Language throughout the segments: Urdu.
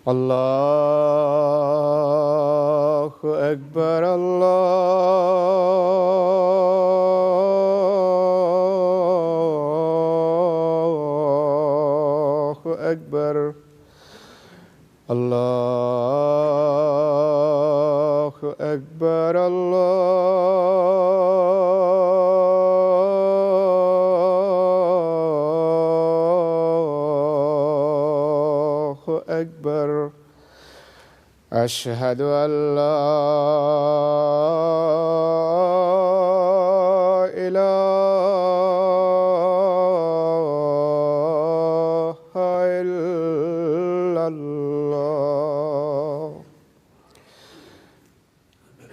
الله أكبر الله أكبر الله أكبر الله أكبر أشهد أن لا إله إلا الله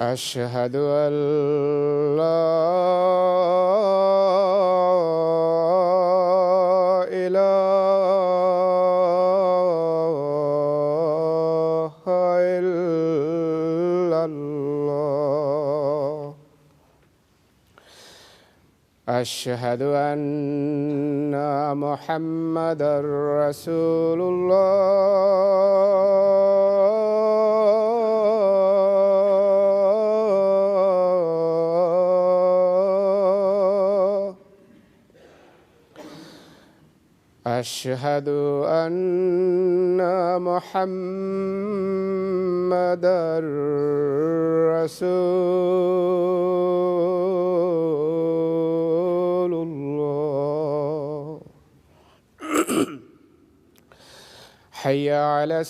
أشهد أن لا إله إلا الله أشهد أن محمدا رسول الله أشهد أن محمدا رسول الله حي على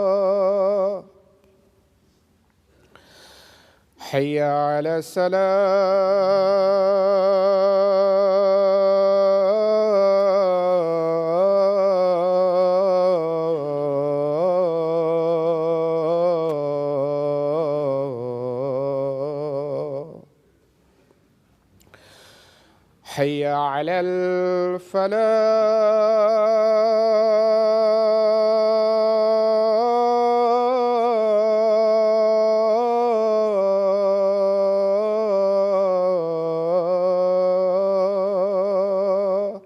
الصلاة حي على الصلاة حي على الفلاح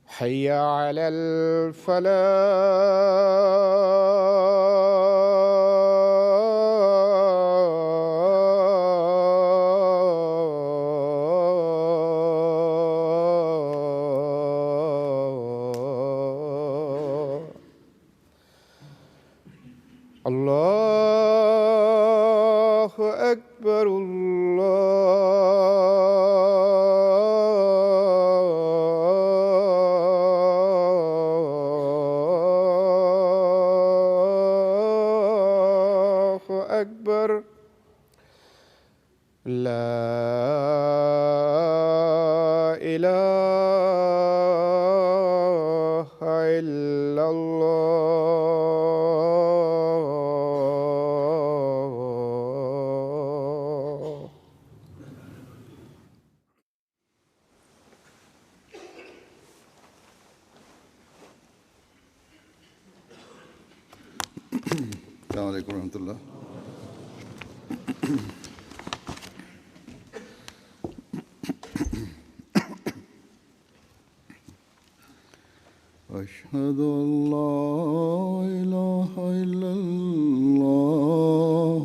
حي على الفلاح الله أكبر الله أكبر لا إله إلا الله السلام علیکم ورحمۃ اللہ. أشهد أن لا إله إلا الله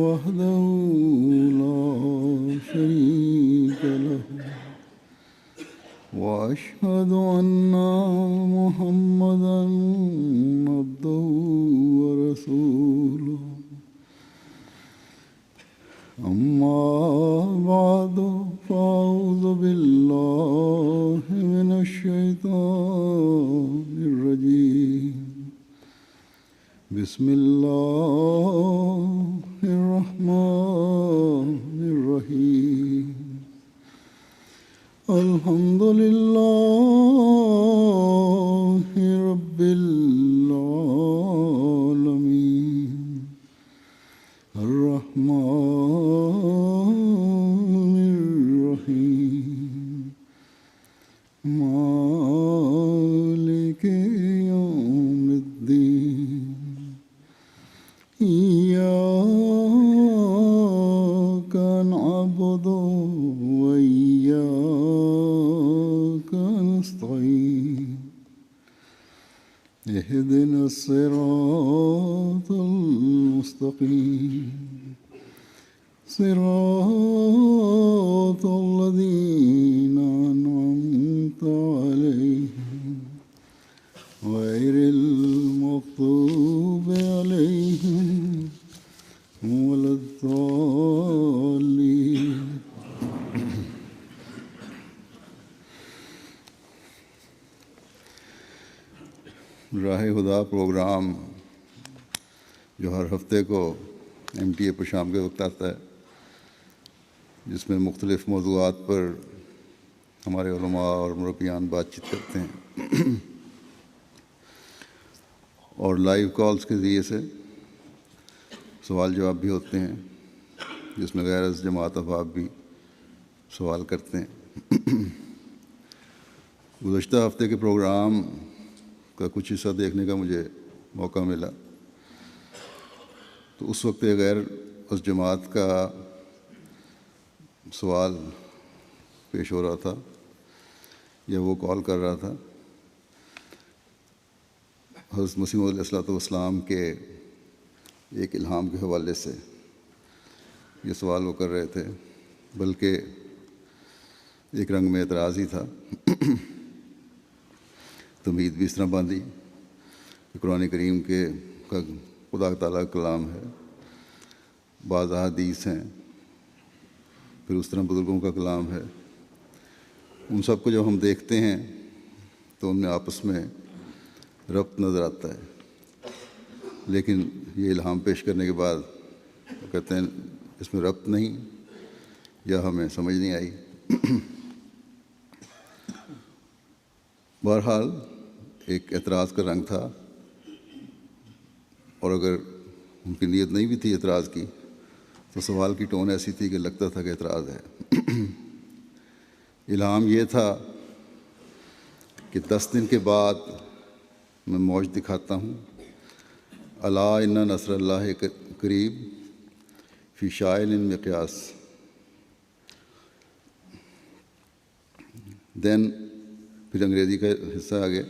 وحده لا شريك له وأشهد أن محمدا عبده ورسوله. أما بعد فأعوذ بالله من الشيطان الرجيم. بسم الله الرحمن الرحيم. الحمد لله رب العالمين الرحمن الرحيم اهدنا الصراط المستقيم صراط الذين أنعمت عليهم غير المغضوب عليهم ولا الضالين. راہ ہدا پروگرام جو ہر ہفتے کو MTA پر شام کے وقت آتا ہے، جس میں مختلف موضوعات پر ہمارے علماء اور مربیان بات چیت کرتے ہیں اور لائیو کالز کے ذریعے سے سوال جواب بھی ہوتے ہیں، جس میں غیر از جماعت افراد بھی سوال کرتے ہیں۔ گزشتہ ہفتے کے پروگرام کا کچھ حصہ دیکھنے کا مجھے موقع ملا، تو اس وقت غیر از جماعت کا سوال پیش ہو رہا تھا یا وہ کال کر رہا تھا۔ حضرت مسیح موعود علیہ السلام کے ایک الہام کے حوالے سے یہ سوال وہ کر رہے تھے، بلکہ ایک رنگ میں اعتراض ہی تھا۔ تمہید بھی اس طرح باندھی کہ قرآن کریم کا خدا تعالیٰ کا کلام ہے، بعض احادیث ہیں، پھر اس طرح بزرگوں کا کلام ہے۔ ان سب کو جب ہم دیکھتے ہیں تو ان میں آپس میں ربط نظر آتا ہے، لیکن یہ الہام پیش کرنے کے بعد وہ کہتے ہیں اس میں ربط نہیں یا ہمیں سمجھ نہیں آئی۔ بہرحال ایک اعتراض کا رنگ تھا، اور اگر ان کی نیت نہیں بھی تھی اعتراض کی تو سوال کی ٹون ایسی تھی کہ لگتا تھا کہ اعتراض ہے۔ الہام یہ تھا کہ 10 دن کے بعد میں موج دکھاتا ہوں، الا ان نصر اللہ قریب فی شائل مقیاس، دین پھر انگریزی کا حصہ آگے،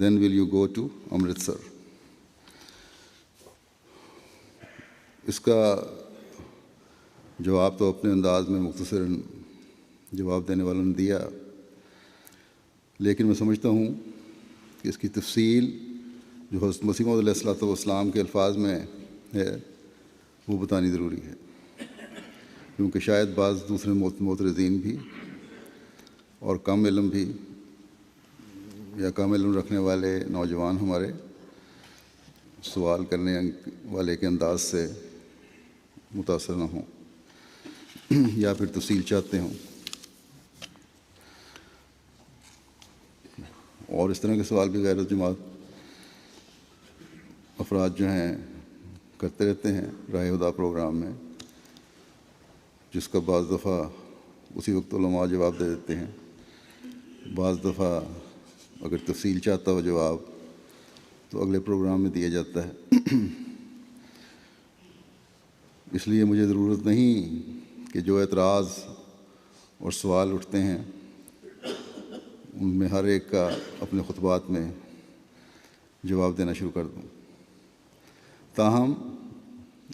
then will you go to Amritsar. اس کا جواب تو اپنے انداز میں مختصراً جواب دینے والوں نے دیا، لیکن میں سمجھتا ہوں کہ اس کی تفصیل جو حضرت مسیح موعود علیہ السلام کے الفاظ میں ہے وہ بتانی ضروری ہے، کیونکہ شاید بعض دوسرے معترضین بھی اور کم علم بھی یا کم علم رکھنے والے نوجوان ہمارے سوال کرنے والے کے انداز سے متاثر نہ ہوں یا پھر تفصیل چاہتے ہوں، اور اس طرح کے سوال بھی غیر جماعت افراد جو ہیں کرتے رہتے ہیں راہ ہدا پروگرام میں، جس کا بعض دفعہ اسی وقت علماء جواب دے دیتے ہیں، بعض دفعہ اگر تفصیل چاہتا ہو جواب تو اگلے پروگرام میں دیا جاتا ہے۔ اس لیے مجھے ضرورت نہیں کہ جو اعتراض اور سوال اٹھتے ہیں ان میں ہر ایک کا اپنے خطبات میں جواب دینا شروع کر دوں۔ تاہم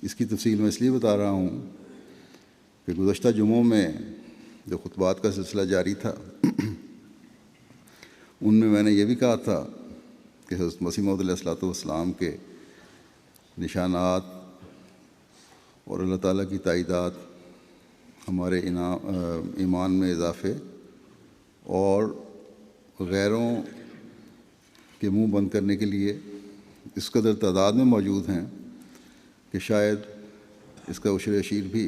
اس کی تفصیل میں اس لیے بتا رہا ہوں کہ گزشتہ جمعوں میں جو خطبات کا سلسلہ جاری تھا ان میں نے یہ بھی کہا تھا کہ حضرت مسیح موعود علیہ السلام کے نشانات اور اللہ تعالیٰ کی تائیدات ہمارے ایمان میں اضافے اور غیروں کے منہ بند کرنے کے لیے اس قدر تعداد میں موجود ہیں کہ شاید اس کا عشر اشیر بھی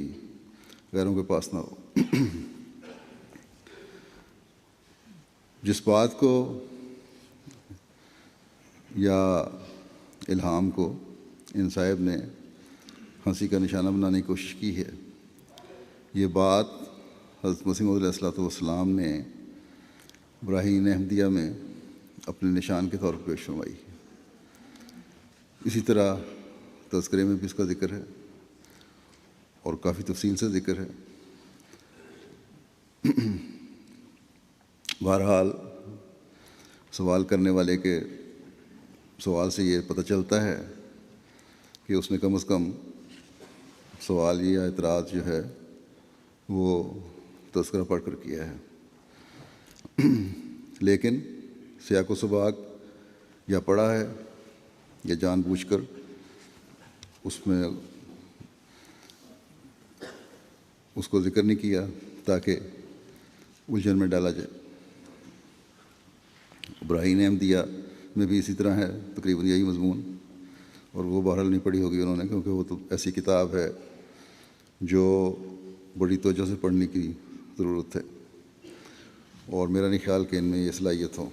غیروں کے پاس نہ ہو۔ جس بات کو یا الہام کو ان صاحب نے ہنسی کا نشانہ بنانے کی کوشش کی ہے، یہ بات حضرت مسیح موعود علیہ السلام نے براہین احمدیہ میں اپنے نشان کے طور پر پیش فرمائی ہے۔ اسی طرح تذکرے میں بھی اس کا ذکر ہے اور کافی تفصیل سے ذکر ہے۔ بہرحال سوال کرنے والے کے سوال سے یہ پتہ چلتا ہے کہ اس نے کم از کم سوال یا اعتراض جو ہے وہ تذکرہ پڑھ کر کیا ہے، لیکن سیاق و سباق یا پڑھا ہے یا جان بوجھ کر اس میں اس کو ذکر نہیں کیا تاکہ الجھن میں ڈالا جائے۔ براہین احمدیہ میں بھی اسی طرح ہے، تقریباً یہی مضمون، اور وہ بہرحال نہیں پڑھی ہوگی انہوں نے، کیونکہ وہ تو ایسی کتاب ہے جو بڑی توجہ سے پڑھنے کی ضرورت ہے، اور میرا نہیں خیال کہ ان میں یہ صلاحیت ہو۔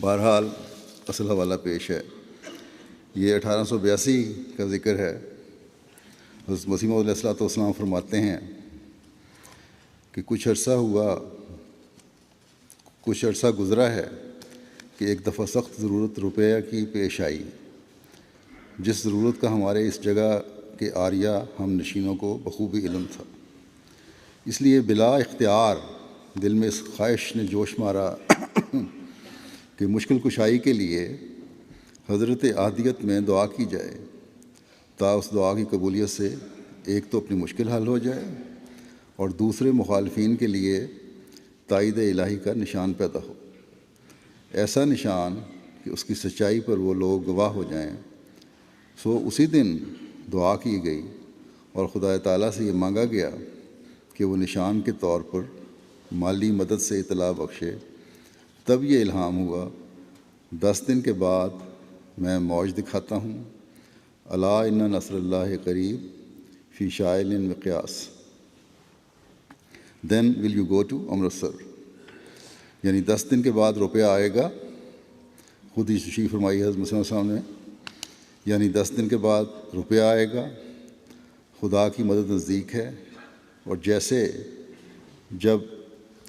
بہرحال اصل حوالہ پیش ہے، یہ 1882 کا ذکر ہے۔ حضرت مسیح موعود علیہ الصلوۃ والسلام فرماتے ہیں کہ کچھ عرصہ گزرا ہے کہ ایک دفعہ سخت ضرورت روپیہ کی پیش آئی، جس ضرورت کا ہمارے اس جگہ کے عاریہ ہم نشینوں کو بخوبی علم تھا، اس لیے بلا اختیار دل میں اس خواہش نے جوش مارا کہ مشکل کشائی کے لیے حضرت احدیت میں دعا کی جائے، تا اس دعا کی قبولیت سے ایک تو اپنی مشکل حل ہو جائے اور دوسرے مخالفین کے لیے تائید الہی کا نشان پیدا ہو، ایسا نشان کہ اس کی سچائی پر وہ لوگ گواہ ہو جائیں۔ سو اسی دن دعا کی گئی اور خدا تعالیٰ سے یہ مانگا گیا کہ وہ نشان کے طور پر مالی مدد سے اطلاع بخشے۔ تب یہ الہام ہوا، 10 دن کے بعد میں موج دکھاتا ہوں، الا ان نصر اللہ قریب فی شائل مقیاس، then will you go to Amritsar, یعنی 10 دن کے بعد روپیہ آئے گا۔ خود ہی تشریف فرمائی حضرت مسیح صاحب نے، یعنی 10 دن کے بعد روپیہ آئے گا، خدا کی مدد نزدیک ہے، اور جیسے جب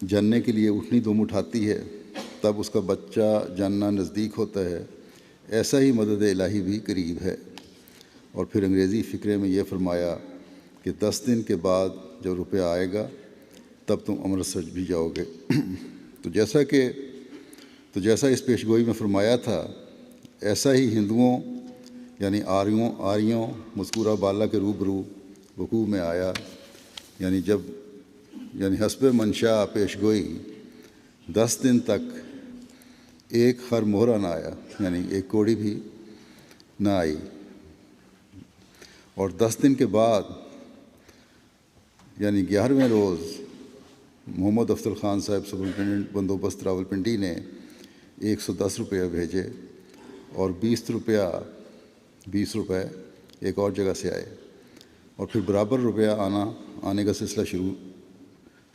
جننے کے لیے اٹھنی دم اٹھاتی ہے تب اس کا بچہ جاننا نزدیک ہوتا ہے، ایسا ہی مدد الہی بھی قریب ہے۔ اور پھر انگریزی فقرے میں یہ فرمایا کہ 10 دن کے بعد جب روپیہ آئے گا تب تم امرتسر بھی جاؤ گے۔ تو جیسا اس پیشگوئی میں فرمایا تھا، ایسا ہی ہندوؤں یعنی آریوں مذکورہ بالا کے روبرو وقوع میں آیا، یعنی حسب منشا پیشگوئی 10 دن تک ایک خر مہرہ نہ آیا، یعنی ایک کوڑی بھی نہ آئی، اور 10 دن کے بعد یعنی 11ویں روز محمد افضل خان صاحب سپرنٹینڈنٹ بندوبست راولپنڈی نے 110 روپیہ بھیجے، اور 20 روپے ایک اور جگہ سے آئے، اور پھر برابر روپیہ آنے کا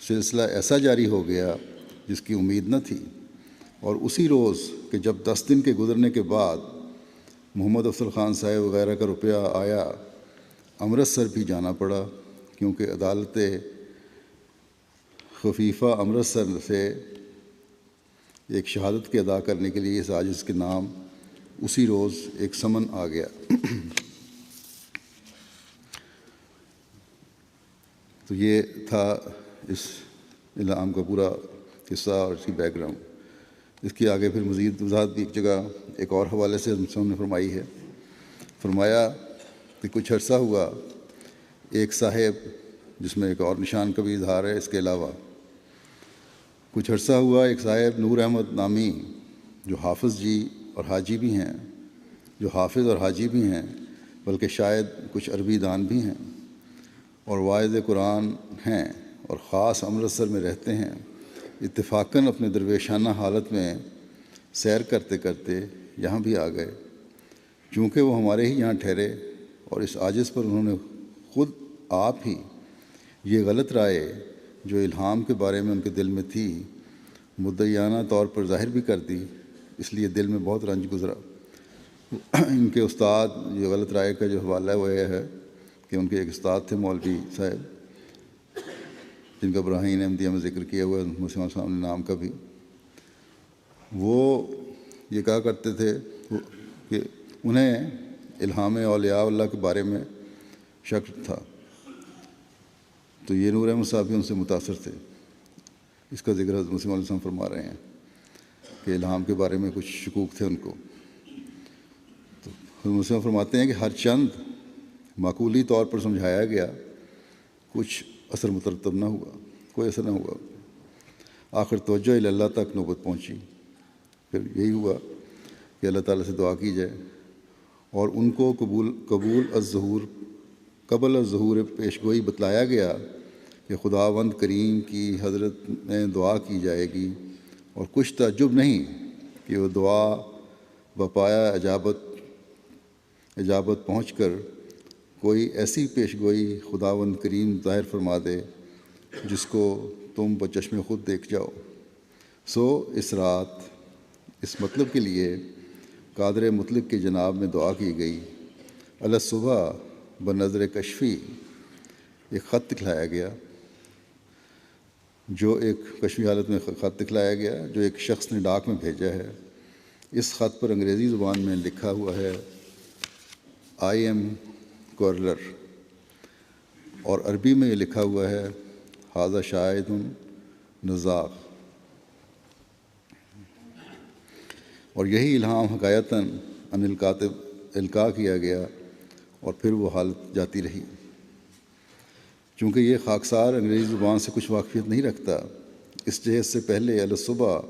سلسلہ ایسا جاری ہو گیا جس کی امید نہ تھی۔ اور اسی روز کہ جب 10 دن کے گزرنے کے بعد محمد افضل خان صاحب وغیرہ کا روپیہ آیا، امرتسر بھی جانا پڑا، کیونکہ عدالت خفیفہ امرتسر سے ایک شہادت کے ادا کرنے کے لیے اس عاجز کے نام اسی روز ایک سمن آ گیا۔ تو یہ تھا اس الہام کا پورا قصہ اور اس کی بیک گراؤنڈ۔ اس کی آگے پھر مزید وضاحت بھی ایک جگہ ایک اور حوالے سے ہم نے فرمائی ہے۔ فرمایا کہ کچھ عرصہ ہوا ایک صاحب، جس میں ایک اور نشان کا بھی اظہار ہے اس کے علاوہ، کچھ عرصہ ہوا ایک صاحب نور احمد نامی، جو حافظ اور حاجی بھی ہیں، بلکہ شاید کچھ عربی دان بھی ہیں، اور واعظ قرآن ہیں، اور خاص امرتسر میں رہتے ہیں۔ اتفاقاً اپنے درویشانہ حالت میں سیر کرتے کرتے یہاں بھی آ گئے۔ چونکہ وہ ہمارے ہی یہاں ٹھہرے اور اس عاجز پر انہوں نے خود آپ ہی یہ غلط رائے جو الہام کے بارے میں ان کے دل میں تھی مدعیانہ طور پر ظاہر بھی کر دی، اس لیے دل میں بہت رنج گزرا۔ ان کے استاد، یہ غلط رائے کا جو حوالہ ہے وہ یہ ہے کہ ان کے ایک استاد تھے مولوی صاحب، جن کا براہین احمدیہ میں ذکر کیا ہوا ہے، مسلمان صاحب نے نام کا بھی، وہ یہ کہا کرتے تھے کہ انہیں الہام اولیاء اللہ کے بارے میں شک تھا۔ تو یہ نور احمد صاحب بھی ان سے متاثر تھے۔ اس کا ذکر حضرت مسیح علیہ السلام فرما رہے ہیں کہ الہام کے بارے میں کچھ شکوک تھے ان کو. تو حضرت مسلم فرماتے ہیں کہ ہر چند معقولی طور پر سمجھایا گیا، کچھ اثر مترتب نہ ہوا، کوئی اثر نہ ہوا. آخر توجہ اللہ تک نوبت پہنچی. پھر یہی ہوا کہ اللہ تعالیٰ سے دعا کی جائے، اور ان کو قبل الظہور پیش گوئی بتلایا گیا کہ خداوند کریم کی حضرت میں دعا کی جائے گی، اور کچھ تعجب نہیں کہ وہ دعا بپایا اجابت پہنچ کر کوئی ایسی پیش گوئی خداوند کریم ظاہر فرما دے جس کو تم بچشم خود دیکھ جاؤ. سو اس رات اس مطلب کے لیے قادر مطلق کی جناب میں دعا کی گئی. صبح بنظر کشفی ایک خط دکھلایا گیا، جو ایک کشفی حالت میں خط دکھلایا گیا جو ایک شخص نے ڈاک میں بھیجا ہے. اس خط پر انگریزی زبان میں لکھا ہوا ہے آئی ایم کورلر، اور عربی میں یہ لکھا ہوا ہے ھذا شاہد نزاغ. اور یہی الہام حقایتاً ان الکاتب القاء کیا گیا، اور پھر وہ حالت جاتی رہی. چونکہ یہ خاکسار انگریزی زبان سے کچھ واقفیت نہیں رکھتا، اس جہت سے پہلے صبح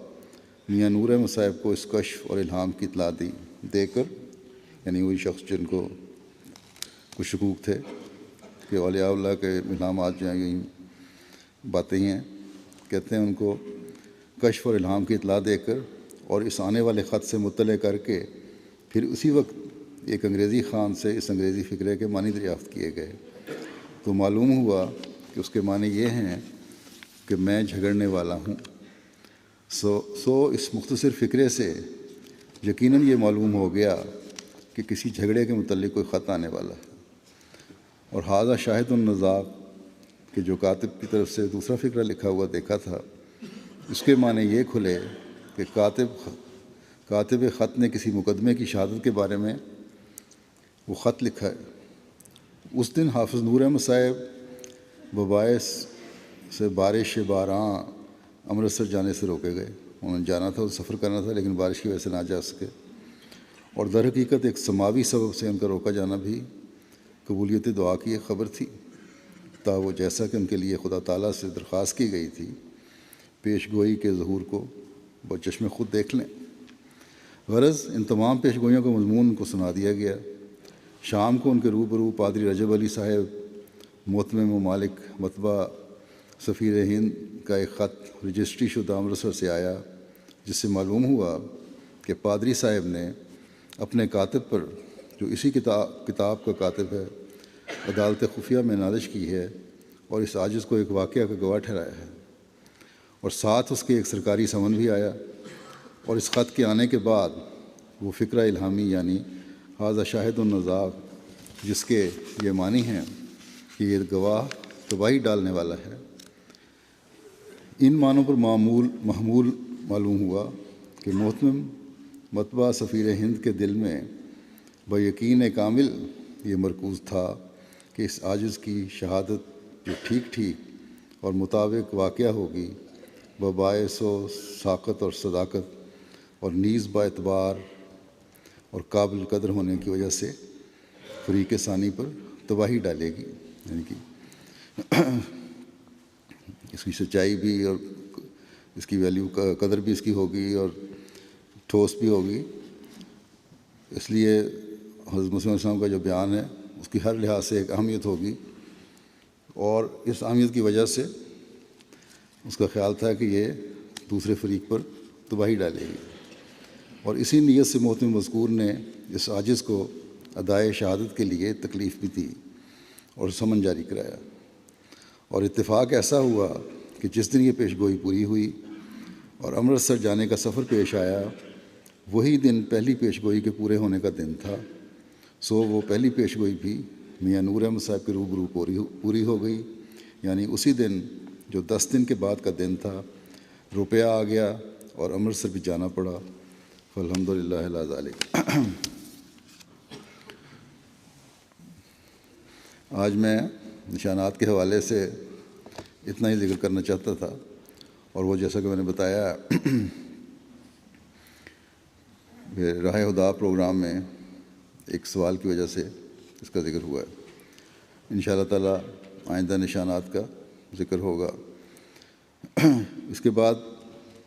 میاں نور احمد صاحب کو اس کشف اور الہام کی اطلاع دے کر، یعنی وہی شخص جن کو کچھ شکوک تھے کہ اولیاء اللہ کے الہامات جو ہیں یہی باتیں ہیں، کہتے ہیں ان کو کشف اور الہام کی اطلاع دے کر اور اس آنے والے خط سے مطلع کر کے پھر اسی وقت ایک انگریزی خان سے اس انگریزی فقرے کے معنی دریافت کیے گئے. تو معلوم ہوا کہ اس کے معنی یہ ہیں کہ میں جھگڑنے والا ہوں. سو اس مختصر فقرے سے یقیناً یہ معلوم ہو گیا کہ کسی جھگڑے کے متعلق کوئی خط آنے والا ہے. اور ھذا شاہد النزاغ کہ جو کاتب کی طرف سے دوسرا فقرہ لکھا ہوا دیکھا تھا، اس کے معنی یہ کھلے کہ کاتب خط نے کسی مقدمے کی شہادت کے بارے میں وہ خط لکھا ہے. اس دن حافظ نور احمد صاحب بباعث سے بارش باراں امرتسر جانے سے روکے گئے. انہوں نے جانا تھا، سفر کرنا تھا، لیکن بارش کی وجہ سے نہ جا سکے. اور در حقیقت ایک سماوی سبب سے ان کا روکا جانا بھی قبولیت دعا کی ایک خبر تھی، تا وہ جیسا کہ ان کے لیے خدا تعالیٰ سے درخواست کی گئی تھی پیش گوئی کے ظہور کو بچشم خود دیکھ لیں. غرض ان تمام پیش گوئیوں کا مضمون ان کو سنا دیا گیا. شام کو ان کے روبرو پادری رجب علی صاحب محتمم ممالک مطبع سفیر ہند کا ایک خط رجسٹری شدہ امرتسر سے آیا، جس سے معلوم ہوا کہ پادری صاحب نے اپنے کاتب پر، جو اسی کتاب کا کاتب ہے، عدالت خفیہ میں نازش کی ہے اور اس عاجز کو ایک واقعہ کا گواہ ٹھہرایا ہے. اور ساتھ اس کے ایک سرکاری سمن بھی آیا. اور اس خط کے آنے کے بعد وہ فقرہ الہامی یعنی ھذا شاہد النزاغ، جس کے یہ معنی ہیں کہ یہ گواہ تباہی ڈالنے والا ہے، ان معنوں پر محمول معلوم ہوا کہ محتمم مطبع سفیر ہند کے دل میں بیقین کامل یہ مرکوز تھا کہ اس عاجز کی شہادت جو ٹھیک اور مطابق واقعہ ہوگی بباعث و ساقت اور صداقت اور نیز با اعتبار اور قابل قدر ہونے کی وجہ سے فریق ثانی پر تباہی ڈالے گی. یعنی کہ اس کی سچائی بھی اور اس کی ویلیو قدر بھی اس کی ہوگی اور ٹھوس بھی ہوگی. اس لیے حضرت مسلم علیہ السلام کا جو بیان ہے اس کی ہر لحاظ سے ایک اہمیت ہوگی، اور اس اہمیت کی وجہ سے اس کا خیال تھا کہ یہ دوسرے فریق پر تباہی ڈالے گی. اور اسی نیت سے محتمم مذکور نے اس عاجز کو ادائے شہادت کے لیے تکلیف بھی دی اور سمن جاری کرایا. اور اتفاق ایسا ہوا کہ جس دن یہ پیش گوئی پوری ہوئی اور امرتسر جانے کا سفر پیش آیا، وہی دن پہلی پیش گوئی کے پورے ہونے کا دن تھا. سو وہ پہلی پیش گوئی بھی میاں نور احمد صاحب کے روبرو پوری ہو گئی. یعنی اسی دن جو 10 دن کے بعد کا دن تھا، روپیہ آ گیا اور امرتسر بھی جانا پڑا. الحمد للہ علی ذالک. آج میں نشانات کے حوالے سے اتنا ہی ذکر کرنا چاہتا تھا، اور وہ جیسا کہ میں نے بتایا پھر راہ ہدا پروگرام میں ایک سوال کی وجہ سے اس کا ذکر ہوا ہے. انشاءاللہ تعالیٰ آئندہ نشانات کا ذکر ہوگا. اس کے بعد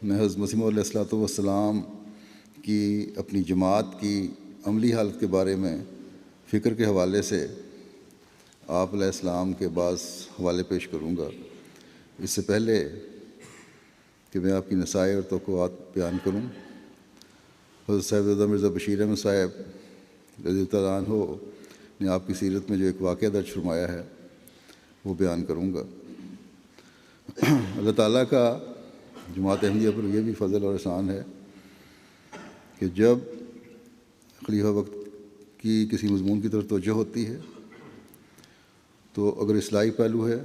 میں حضرت مسیح علیہ الصلوۃ والسلام کی اپنی جماعت کی عملی حالت کے بارے میں فکر کے حوالے سے آپ علیہ السلام کے بعض حوالے پیش کروں گا. اس سے پہلے کہ میں آپ کی نصائح اور توقعات بیان کروں، حضرت صاحب مرزا بشیر احمد صاحب رضی اللہ عنہ نے آپ کی سیرت میں جو ایک واقعہ درج فرمایا ہے وہ بیان کروں گا. اللہ تعالیٰ کا جماعت احمدیہ پر یہ بھی فضل اور احسان ہے کہ جب خلیفہ وقت کی کسی مضمون کی طرف توجہ ہوتی ہے تو اگر اصلاحی پہلو ہے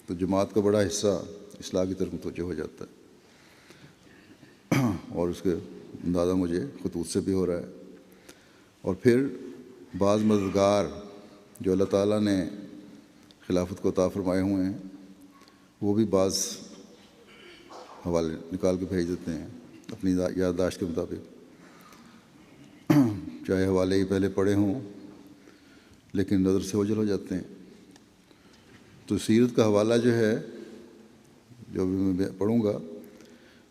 تو جماعت کا بڑا حصہ اصلاح کی طرف متوجہ ہو جاتا ہے، اور اس کے اندازہ مجھے خطوط سے بھی ہو رہا ہے. اور پھر بعض مددگار جو اللہ تعالیٰ نے خلافت کو عطا فرمائے ہوئے ہیں وہ بھی بعض حوالے نکال کے بھیج دیتے ہیں اپنی یادداشت کے مطابق، چاہے حوالے ہی پہلے پڑھے ہوں لیکن نظر سے اوجھل ہو جاتے ہیں. تو سیرت کا حوالہ جو ہے جو بھی میں پڑھوں گا،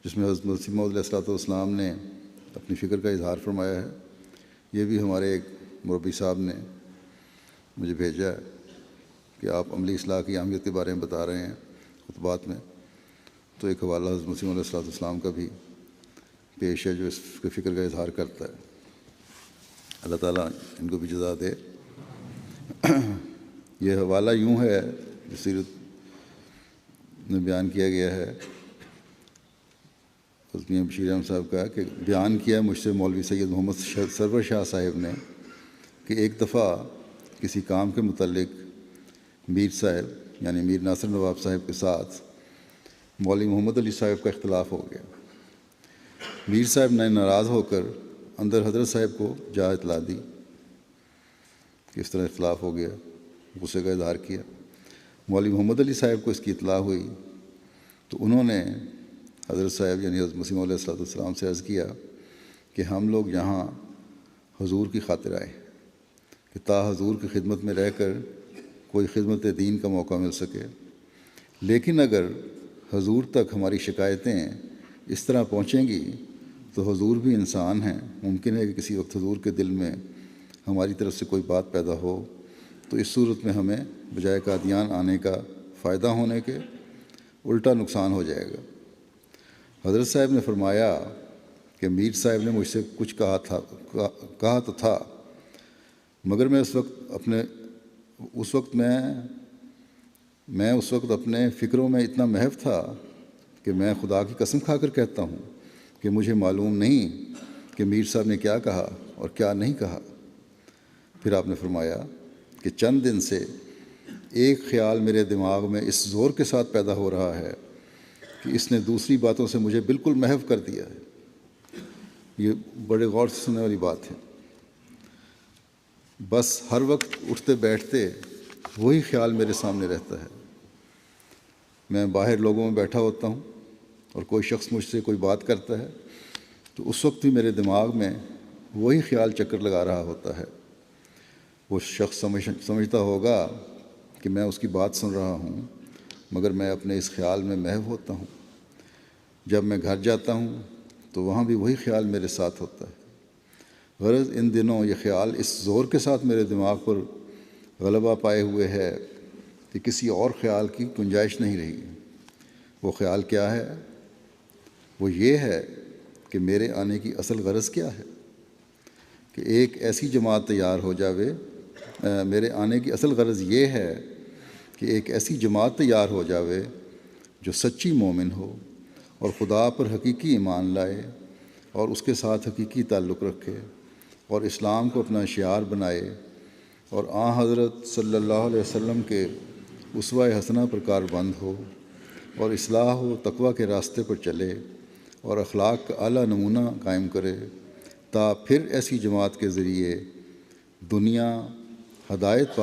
جس میں حضرت مسیح موعود علیہ الصلوۃ والسلام نے اپنی فکر کا اظہار فرمایا ہے، یہ بھی ہمارے ایک مربی صاحب نے مجھے بھیجا ہے کہ آپ عملی اصلاح کی اہمیت کے بارے میں بتا رہے ہیں خطبات میں. تو ایک حوالہ حضرت مسیح علیہ الصلوۃ والسلام کا بھی پیش ہے جو اس کے فکر کا اظہار کرتا ہے. اللہ تعالیٰ ان کو بھی جزا دے. یہ حوالہ یوں ہے جو سیرت میں بیان کیا گیا ہے حضرت میاں بشیر احمد صاحب کا، کہ بیان کیا مجھ سے مولوی سید محمد سرور شاہ صاحب نے کہ ایک دفعہ کسی کام کے متعلق میر صاحب یعنی میر ناصر نواب صاحب کے ساتھ مولوی محمد علی صاحب کا اختلاف ہو گیا. میر صاحب نے ناراض ہو کر اندر حضرت صاحب کو جا اطلاع دی کہ اس طرح اختلاف ہو گیا، غصے کا اظہار کیا. مولوی محمد علی صاحب کو اس کی اطلاع ہوئی تو انہوں نے حضرت صاحب یعنی حضرت مسیح علیہ الصلوۃ والسلام سے عرض کیا کہ ہم لوگ یہاں حضور کی خاطر آئے کہ تا حضور کی خدمت میں رہ کر کوئی خدمت دین کا موقع مل سکے، لیکن اگر حضور تک ہماری شکایتیں اس طرح پہنچیں گی تو حضور بھی انسان ہیں، ممکن ہے کہ کسی وقت حضور کے دل میں ہماری طرف سے کوئی بات پیدا ہو، تو اس صورت میں ہمیں بجائے قادیان آنے کا فائدہ ہونے کے الٹا نقصان ہو جائے گا. حضرت صاحب نے فرمایا کہ میر صاحب نے مجھ سے کچھ کہا تو تھا، مگر میں اس وقت اپنے فکروں میں اتنا محو تھا کہ میں خدا کی قسم کھا کر کہتا ہوں کہ مجھے معلوم نہیں کہ میر صاحب نے کیا کہا اور کیا نہیں کہا. پھر آپ نے فرمایا کہ چند دن سے ایک خیال میرے دماغ میں اس زور کے ساتھ پیدا ہو رہا ہے کہ اس نے دوسری باتوں سے مجھے بالکل محو کر دیا ہے. یہ بڑے غور سے سننے والی بات ہے. بس ہر وقت اٹھتے بیٹھتے وہی خیال میرے سامنے رہتا ہے. میں باہر لوگوں میں بیٹھا ہوتا ہوں اور کوئی شخص مجھ سے کوئی بات کرتا ہے تو اس وقت بھی میرے دماغ میں وہی خیال چکر لگا رہا ہوتا ہے. وہ شخص سمجھتا ہوگا کہ میں اس کی بات سن رہا ہوں، مگر میں اپنے اس خیال میں محو ہوتا ہوں. جب میں گھر جاتا ہوں تو وہاں بھی وہی خیال میرے ساتھ ہوتا ہے. غرض ان دنوں یہ خیال اس زور کے ساتھ میرے دماغ پر غلبہ پائے ہوئے ہے کہ کسی اور خیال کی گنجائش نہیں رہی. وہ خیال کیا ہے؟ وہ یہ ہے کہ میرے آنے کی اصل غرض کیا ہے، کہ ایک ایسی جماعت تیار ہو جاوے. میرے آنے کی اصل غرض یہ ہے کہ ایک ایسی جماعت تیار ہو جاوے جو سچی مومن ہو اور خدا پر حقیقی ایمان لائے اور اس کے ساتھ حقیقی تعلق رکھے اور اسلام کو اپنا شعار بنائے اور حضرت صلی اللہ علیہ وسلم کے اسوہ حسنہ پر کاربند ہو اور اصلاح و تقوی کے راستے پر چلے اور اخلاق کا اعلیٰ نمونہ قائم کرے، تا پھر ایسی جماعت کے ذریعے دنیا ہدایت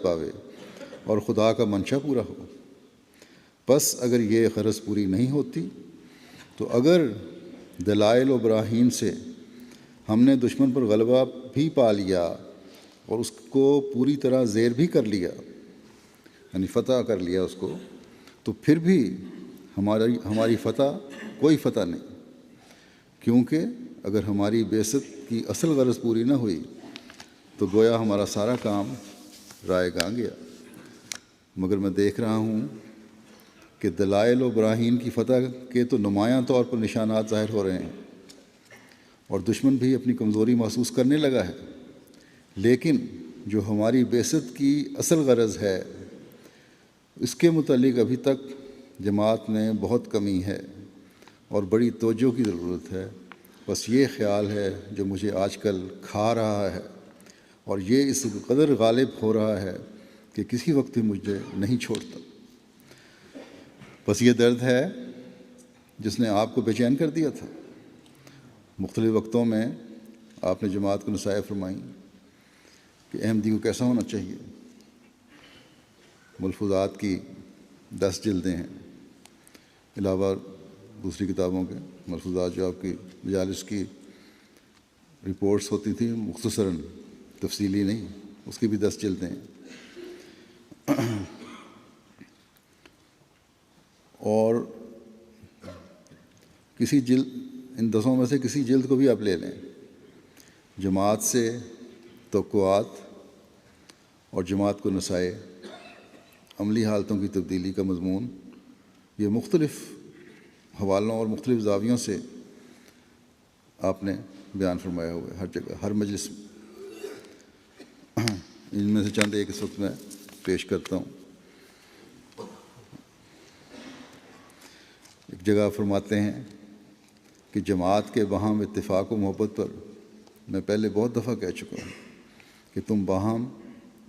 پاوے اور خدا کا منشا پورا ہو. بس اگر یہ غرض پوری نہیں ہوتی تو اگر دلائل و براہین سے ہم نے دشمن پر غلبہ بھی پا لیا اور اس کو پوری طرح زیر بھی کر لیا، یعنی فتح کر لیا اس کو، تو پھر بھی ہماری فتح کوئی فتح نہیں، کیونکہ اگر ہماری بعثت کی اصل غرض پوری نہ ہوئی تو گویا ہمارا سارا کام رائے گاں گیا۔ مگر میں دیکھ رہا ہوں کہ دلائل و براہین کی فتح کے تو نمایاں طور پر نشانات ظاہر ہو رہے ہیں اور دشمن بھی اپنی کمزوری محسوس کرنے لگا ہے، لیکن جو ہماری بعثت کی اصل غرض ہے اس کے متعلق ابھی تک جماعت میں بہت کمی ہے اور بڑی توجہ کی ضرورت ہے۔ بس یہ خیال ہے جو مجھے آج کل کھا رہا ہے، اور یہ اس قدر غالب ہو رہا ہے کہ کسی وقت بھی مجھے نہیں چھوڑتا۔ بس یہ درد ہے جس نے آپ کو بے چین کر دیا تھا۔ مختلف وقتوں میں آپ نے جماعت کو نصائح فرمائیں کہ احمدی کو کیسا ہونا چاہیے۔ ملفوظات کی 10 جلدیں ہیں، علاوہ دوسری کتابوں کے ملفوظات جو آپ کی مجالس کی رپورٹس ہوتی تھیں، مختصراً تفصیلی نہیں، اس کی بھی 10 جلدیں ہیں۔ اور کسی جلد، ان 10 میں سے کسی جلد کو بھی آپ لے لیں، جماعت سے توقعات اور جماعت کو نصائح، عملی حالتوں کی تبدیلی کا مضمون، یہ مختلف حوالوں اور مختلف زاویوں سے آپ نے بیان فرمایا ہوا ہے، ہر جگہ، ہر مجلس میں۔ ان میں سے چند ایک اس وقت میں پیش کرتا ہوں۔ ایک جگہ فرماتے ہیں کہ جماعت کے باہم اتفاق و محبت پر میں پہلے بہت دفعہ کہہ چکا ہوں کہ تم باہم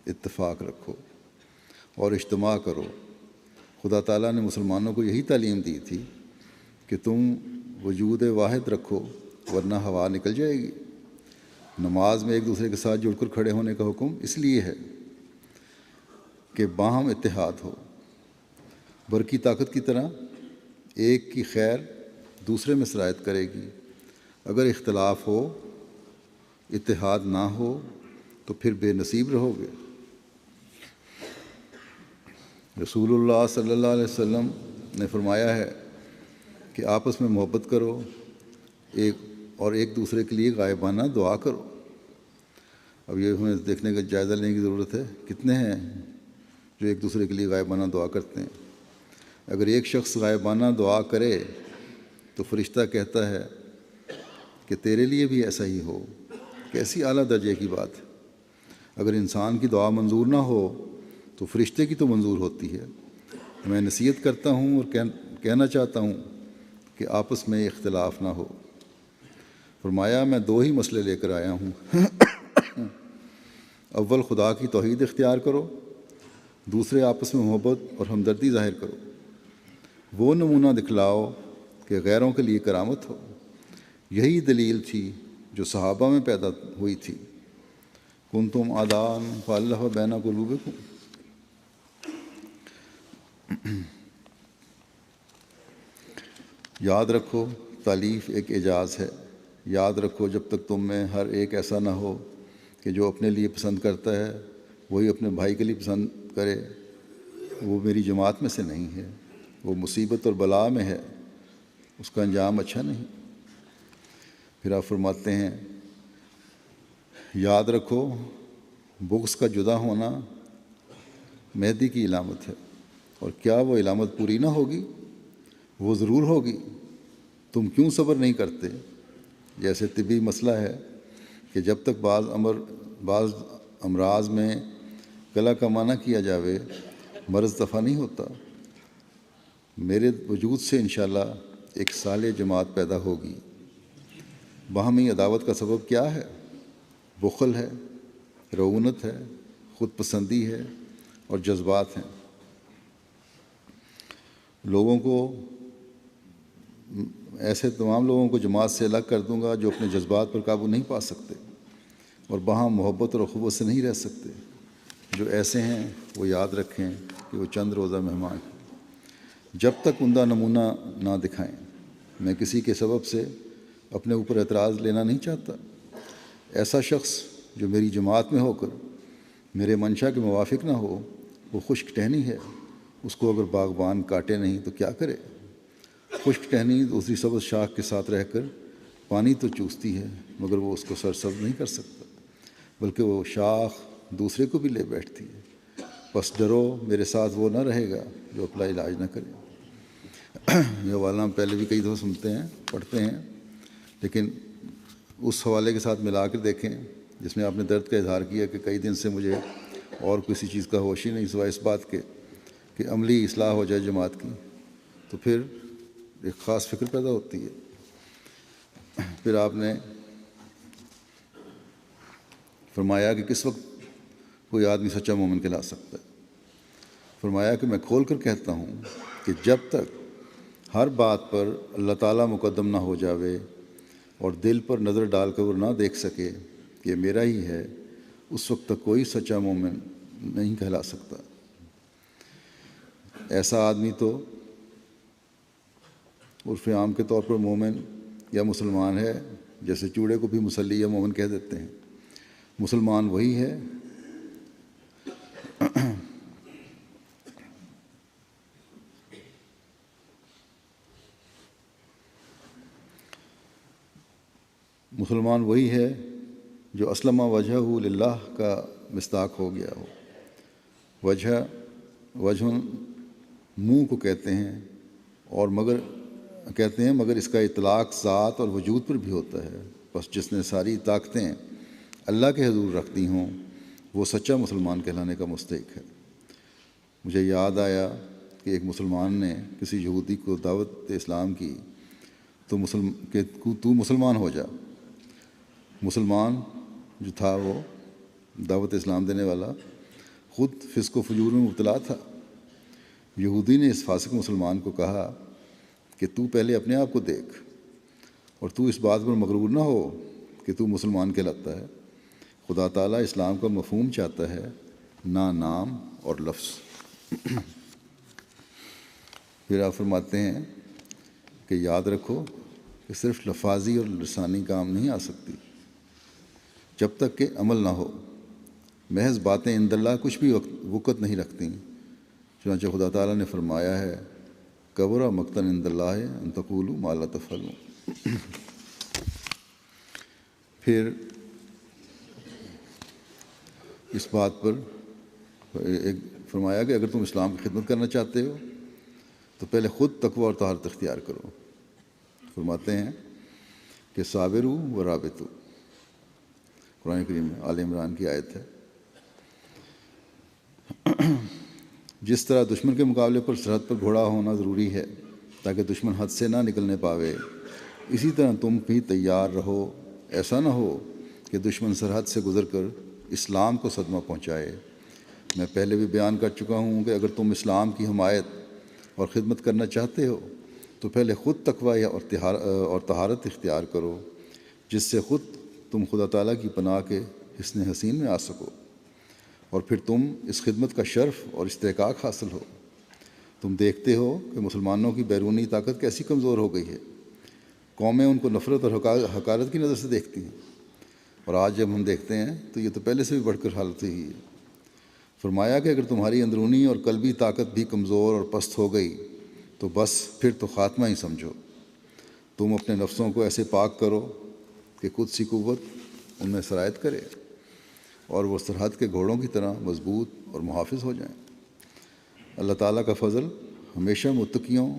اتفاق رکھو اور اجتماع کرو۔ خدا تعالیٰ نے مسلمانوں کو یہی تعلیم دی تھی کہ تم وجود واحد رکھو ورنہ ہوا نکل جائے گی۔ نماز میں ایک دوسرے کے ساتھ جڑ کر کھڑے ہونے کا حکم اس لیے ہے کہ باہم اتحاد ہو۔ برقی طاقت کی طرح ایک کی خیر دوسرے میں سرایت کرے گی۔ اگر اختلاف ہو، اتحاد نہ ہو تو پھر بے نصیب رہو گے۔ رسول اللہ صلی اللہ علیہ وسلم نے فرمایا ہے کہ آپس میں محبت کرو اور ایک دوسرے کے لیے غائبانہ دعا کرو۔ اب یہ ہمیں دیکھنے کا جائزہ لینے کی ضرورت ہے، کتنے ہیں جو ایک دوسرے کے لیے غائبانہ دعا کرتے ہیں۔ اگر ایک شخص غائبانہ دعا کرے تو فرشتہ کہتا ہے کہ تیرے لیے بھی ایسا ہی ہو۔ کیسی اعلیٰ درجے کی بات ہے۔ اگر انسان کی دعا منظور نہ ہو تو فرشتے کی تو منظور ہوتی ہے۔ میں نصیحت کرتا ہوں اور کہنا چاہتا ہوں کہ آپس میں اختلاف نہ ہو۔ فرمایا میں 2 ہی مسئلے لے کر آیا ہوں۔ اول خدا کی توحید اختیار کرو، دوسرے آپس میں محبت اور ہمدردی ظاہر کرو۔ وہ نمونہ دکھلاؤ کہ غیروں کے لیے کرامت ہو۔ یہی دلیل تھی جو صحابہ میں پیدا ہوئی تھی۔ کنتم اعداء فالف بین قلوبکم۔ یاد رکھو تالیف ایک اعجاز ہے۔ یاد رکھو جب تک تم میں ہر ایک ایسا نہ ہو کہ جو اپنے لیے پسند کرتا ہے وہی اپنے بھائی کے لیے پسند کرے، وہ میری جماعت میں سے نہیں ہے۔ وہ مصیبت اور بلا میں ہے، اس کا انجام اچھا نہیں۔ پھر آپ فرماتے ہیں یاد رکھو بغض کا جدا ہونا مہدی کی علامت ہے، اور کیا وہ علامت پوری نہ ہوگی؟ وہ ضرور ہوگی۔ تم کیوں صبر نہیں کرتے؟ جیسے طبی مسئلہ ہے کہ جب تک بعض امراض میں کلا کا معنی کیا جاوے مرض دفع نہیں ہوتا۔ میرے وجود سے انشاءاللہ ایک صالح جماعت پیدا ہوگی۔ باہمی عداوت کا سبب کیا ہے؟ بخل ہے، رعونت ہے، خود پسندی ہے اور جذبات ہیں۔ ایسے تمام لوگوں کو جماعت سے الگ کر دوں گا جو اپنے جذبات پر قابو نہیں پا سکتے اور باہم محبت اور اخوت سے نہیں رہ سکتے۔ جو ایسے ہیں وہ یاد رکھیں کہ وہ چند روزہ مہمان ہیں۔ جب تک عمدہ نمونہ نہ دکھائیں۔ میں کسی کے سبب سے اپنے اوپر اعتراض لینا نہیں چاہتا۔ ایسا شخص جو میری جماعت میں ہو کر میرے منشا کے موافق نہ ہو وہ خشک ٹہنی ہے، اس کو اگر باغبان کاٹے نہیں تو کیا کرے؟ خشک ٹہنی دوسری سبز شاخ کے ساتھ رہ کر پانی تو چوستی ہے مگر وہ اس کو سرسبز نہیں کر سکتا، بلکہ وہ شاخ دوسرے کو بھی لے بیٹھتی ہے۔ بس ڈرو میرے ساتھ وہ نہ رہے گا جو اپنا علاج نہ کرے۔ یہ حوالہ ہم پہلے بھی کئی دفعہ سنتے ہیں، پڑھتے ہیں، لیکن اس حوالے کے ساتھ ملا کر دیکھیں جس میں آپ نے درد کا اظہار کیا کہ کئی دن سے مجھے اور کسی چیز کا ہوش ہی نہیں سوائے اس بات کے کہ عملی اصلاح ہو جائے جماعت کی، تو پھر ایک خاص فکر پیدا ہوتی ہے۔ پھر آپ نے فرمایا کہ کس وقت کوئی آدمی سچا مومن کہلا سکتا ہے؟ فرمایا کہ میں کھول کر کہتا ہوں کہ جب تک ہر بات پر اللہ تعالیٰ مقدم نہ ہو جاوے اور دل پر نظر ڈال کر وہ نہ دیکھ سکے کہ یہ میرا ہی ہے، اس وقت تک کوئی سچا مومن نہیں کہلا سکتا۔ ایسا آدمی تو عرف عام کے طور پر مومن یا مسلمان ہے، جیسے چوڑے کو بھی مسلی یا مومن کہہ دیتے ہیں۔ مسلمان وہی ہے مسلمان وہی ہے جو اسلم وجہہ للہ کا مصداق ہو گیا ہو۔ وجہ منہ کو کہتے ہیں اور مگر اس کا اطلاق ذات اور وجود پر بھی ہوتا ہے۔ بس جس نے ساری طاقتیں اللہ کے حضور رکھتی ہوں وہ سچا مسلمان کہلانے کا مستحق ہے۔ مجھے یاد آیا کہ ایک مسلمان نے کسی یہودی کو دعوت اسلام کی تو مسلمان ہو جا۔ مسلمان جو تھا وہ دعوت اسلام دینے والا خود فسق و فجور میں مبتلا تھا۔ یہودی نے اس فاسق مسلمان کو کہا کہ تو پہلے اپنے آپ کو دیکھ اور تو اس بات پر مغرور نہ ہو کہ تو مسلمان کہلاتا ہے۔ خدا تعالیٰ اسلام کا مفہوم چاہتا ہے، نہ نام اور لفظ۔ پھر آپ فرماتے ہیں کہ یاد رکھو کہ صرف لفاظی اور لسانی کام نہیں آ سکتی جب تک کہ عمل نہ ہو۔ محض باتیں عند اللہ کچھ بھی وقت نہیں رکھتی، چنانچہ خدا تعالیٰ نے فرمایا ہے کبر مقتن عند اللہ ان تقولوا ما لا تفعلون۔ پھر اس بات پر فرمایا کہ اگر تم اسلام کی خدمت کرنا چاہتے ہو تو پہلے خود تقوی اور طہارت اختیار کرو۔ فرماتے ہیں کہ صابروا و رابطوا، قرآن کریم میں آل عمران کی آیت ہے۔ جس طرح دشمن کے مقابلے پر سرحد پر گھوڑا ہونا ضروری ہے تاکہ دشمن حد سے نہ نکلنے پاوے، اسی طرح تم بھی تیار رہو، ایسا نہ ہو کہ دشمن سرحد سے گزر کر اسلام کو صدمہ پہنچائے۔ میں پہلے بھی بیان کر چکا ہوں کہ اگر تم اسلام کی حمایت اور خدمت کرنا چاہتے ہو تو پہلے خود تقوی اور طہارت اختیار کرو، جس سے خود تم خدا تعالیٰ کی پناہ کے حسن حسین میں آ سکو، اور پھر تم اس خدمت کا شرف اور استحقاق حاصل ہو۔ تم دیکھتے ہو کہ مسلمانوں کی بیرونی طاقت کیسی کمزور ہو گئی ہے۔ قومیں ان کو نفرت اور حقارت کی نظر سے دیکھتی ہیں، اور آج جب ہم دیکھتے ہیں تو یہ تو پہلے سے بھی بڑھ کر حالت ہی ہے۔ فرمایا کہ اگر تمہاری اندرونی اور قلبی طاقت بھی کمزور اور پست ہو گئی تو بس پھر تو خاتمہ ہی سمجھو۔ تم اپنے نفسوں کو ایسے پاک کرو کہ قدسی قوت ان میں سرایت کرے اور وہ سرحد کے گھوڑوں کی طرح مضبوط اور محافظ ہو جائیں۔ اللہ تعالیٰ کا فضل ہمیشہ متقیوں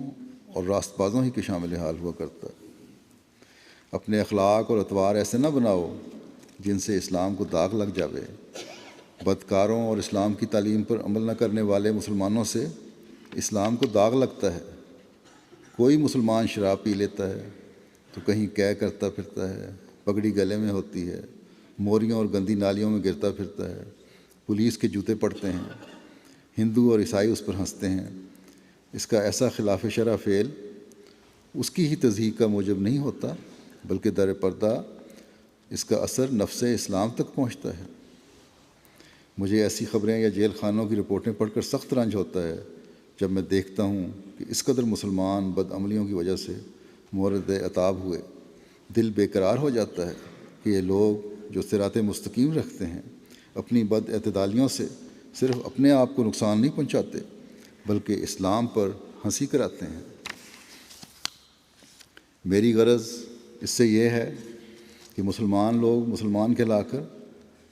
اور راست بازوں ہی کے شامل حال ہوا کرتا ہے۔ اپنے اخلاق اور اطوار ایسے نہ بناؤ جن سے اسلام کو داغ لگ جاوے۔ بدکاروں اور اسلام کی تعلیم پر عمل نہ کرنے والے مسلمانوں سے اسلام کو داغ لگتا ہے۔ کوئی مسلمان شراب پی لیتا ہے تو کہیں قے کرتا پھرتا ہے، پگڑی گلے میں ہوتی ہے، موریوں اور گندی نالیوں میں گرتا پھرتا ہے، پولیس کے جوتے پڑتے ہیں، ہندو اور عیسائی اس پر ہنستے ہیں۔ اس کا ایسا خلاف شرع فعل اس کی ہی تضحیق کا موجب نہیں ہوتا، بلکہ در پردہ اس کا اثر نفس اسلام تک پہنچتا ہے۔ مجھے ایسی خبریں یا جیل خانوں کی رپورٹیں پڑھ کر سخت رنج ہوتا ہے جب میں دیکھتا ہوں کہ اس قدر مسلمان بدعملیوں کی وجہ سے مورد عطاب ہوئے، دل بے قرار ہو جاتا ہے کہ یہ لوگ جو صراط مستقیم رکھتے ہیں اپنی بد اعتدالیوں سے صرف اپنے آپ کو نقصان نہیں پہنچاتے بلکہ اسلام پر ہنسی کراتے ہیں۔ میری غرض اس سے یہ ہے کہ مسلمان لوگ مسلمان کہلا کر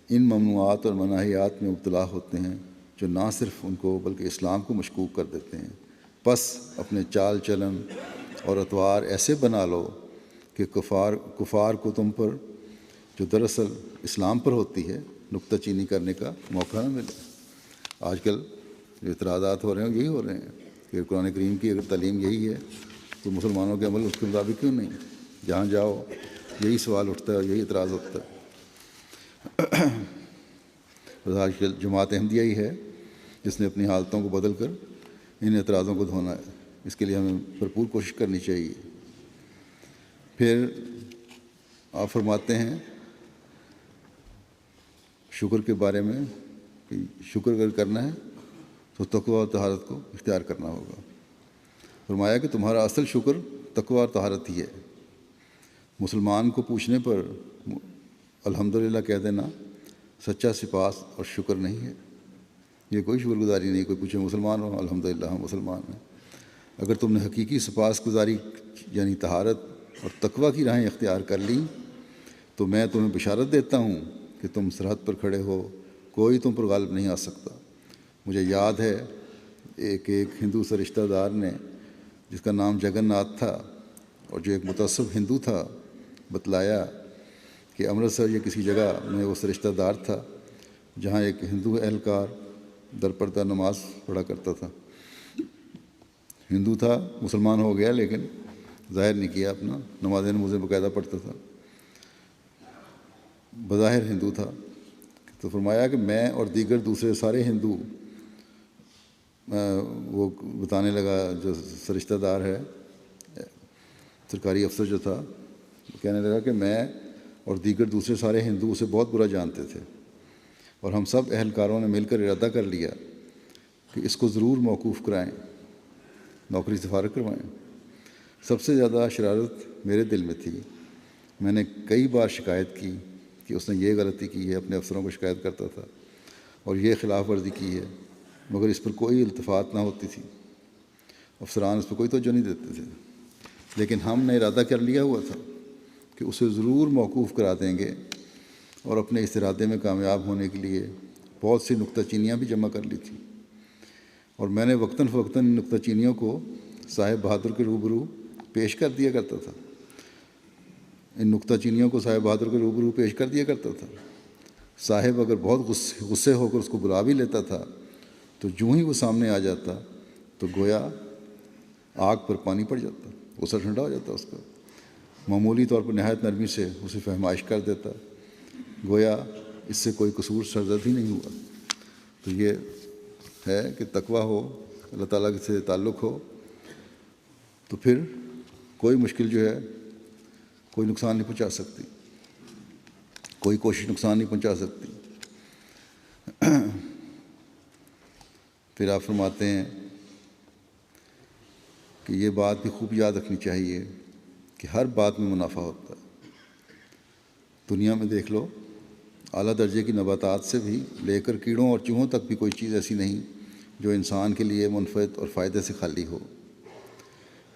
ان ممنوعات اور مناہیات میں مبتلا ہوتے ہیں جو نہ صرف ان کو بلکہ اسلام کو مشکوک کر دیتے ہیں۔ پس اپنے چال چلن اور اطوار ایسے بنا لو کہ کفار کو تم پر جو دراصل اسلام پر ہوتی ہے نکتہ چینی کرنے کا موقع نہ ملے۔ آج کل جو اعتراضات ہو رہے ہیں یہی ہو رہے ہیں کہ قرآن کریم کی اگر تعلیم یہی ہے تو مسلمانوں کے عمل اس کے مطابق کیوں نہیں؟ جہاں جاؤ یہی سوال اٹھتا ہے اور یہی اعتراض ہوتا ہے۔ بس آج کل جماعت احمدیہ ہی ہے جس نے اپنی حالتوں کو بدل کر ان اعتراضوں کو دھونا ہے۔ اس کے لیے ہمیں بھرپور کوشش کرنی چاہیے۔ پھر آپ فرماتے ہیں شکر کے بارے میں کہ شکر اگر کرنا ہے تو تقویٰ اور طہارت کو اختیار کرنا ہوگا۔ فرمایا کہ تمہارا اصل شکر تقویٰ اور طہارت ہی ہے۔ مسلمان کو پوچھنے پر الحمدللہ کہہ دینا سچا سپاس اور شکر نہیں ہے۔ یہ کوئی شکر گزاری نہیں۔ کوئی پوچھے مسلمان ہو، الحمدللہ ہم مسلمان ہیں۔ اگر تم نے حقیقی سپاس گزاری یعنی طہارت اور تقویٰ کی راہیں اختیار کر لی تو میں تمہیں بشارت دیتا ہوں کہ تم سرحد پر کھڑے ہو، کوئی تم پر غالب نہیں آ سکتا۔ مجھے یاد ہے ایک ہندو سے رشتہ دار نے جس کا نام جگن ناتھ تھا اور جو ایک متعصب ہندو تھا، بتلایا کہ امرتسر یا کسی جگہ میں وہ رشتہ دار تھا جہاں ایک ہندو اہلکار درپردہ نماز پڑھا کرتا تھا۔ ہندو تھا، مسلمان ہو گیا لیکن ظاہر نہیں کیا اپنا، نمازیں نمازیں باقاعدہ پڑھتا تھا، بظاہر ہندو تھا۔ تو فرمایا کہ میں اور دیگر دوسرے سارے ہندو، وہ بتانے لگا جو رشتہ دار ہے، سرکاری افسر جو تھا، کہنے لگا کہ میں اور دیگر دوسرے سارے ہندو اسے بہت برا جانتے تھے اور ہم سب اہلکاروں نے مل کر ارادہ کر لیا کہ اس کو ضرور موقوف کرائیں، نوکری سے فارغ کروائیں۔ سب سے زیادہ شرارت میرے دل میں تھی۔ میں نے کئی بار شکایت کی کہ اس نے یہ غلطی کی ہے، اپنے افسروں کو شکایت کرتا تھا اور یہ خلاف ورزی کی ہے، مگر اس پر کوئی التفات نہ ہوتی تھی، افسران اس پر کوئی توجہ نہیں دیتے تھے۔ لیکن ہم نے ارادہ کر لیا ہوا تھا کہ اسے ضرور موقوف کرا دیں گے اور اپنے اس ارادے میں کامیاب ہونے کے لیے بہت سی نکتہ چینیاں بھی جمع کر لی تھیں، اور میں نے وقتاً فوقتاً ان نکتہ چینیوں کو صاحب بہادر کے روبرو پیش کر دیا کرتا تھا۔ ان نکتہ چینیوں کو صاحب بہادر کے روبرو پیش کر دیا کرتا تھا۔ صاحب اگر بہت غصے ہو کر اس کو بلا بھی لیتا تھا تو جو ہی وہ سامنے آ جاتا تو گویا آگ پر پانی پڑ جاتا، غصہ ٹھنڈا ہو جاتا اس کا، معمولی طور پر نہایت نرمی سے اسے فہمائش کر دیتا، گویا اس سے کوئی قصور سرزد ہی نہیں ہوا۔ تو یہ ہے کہ تقویٰ ہو، اللہ تعالیٰ سے تعلق ہو تو پھر کوئی مشکل جو ہے کوئی نقصان نہیں پہنچا سکتی، کوئی کوشش نقصان نہیں پہنچا سکتی۔ پھر آپ فرماتے ہیں کہ یہ بات بھی خوب یاد رکھنی چاہیے کہ ہر بات میں منافع ہوتا ہے۔ دنیا میں دیکھ لو، اعلیٰ درجے کی نباتات سے بھی لے کر کیڑوں اور چوہوں تک بھی کوئی چیز ایسی نہیں جو انسان کے لیے منفعت اور فائدے سے خالی ہو۔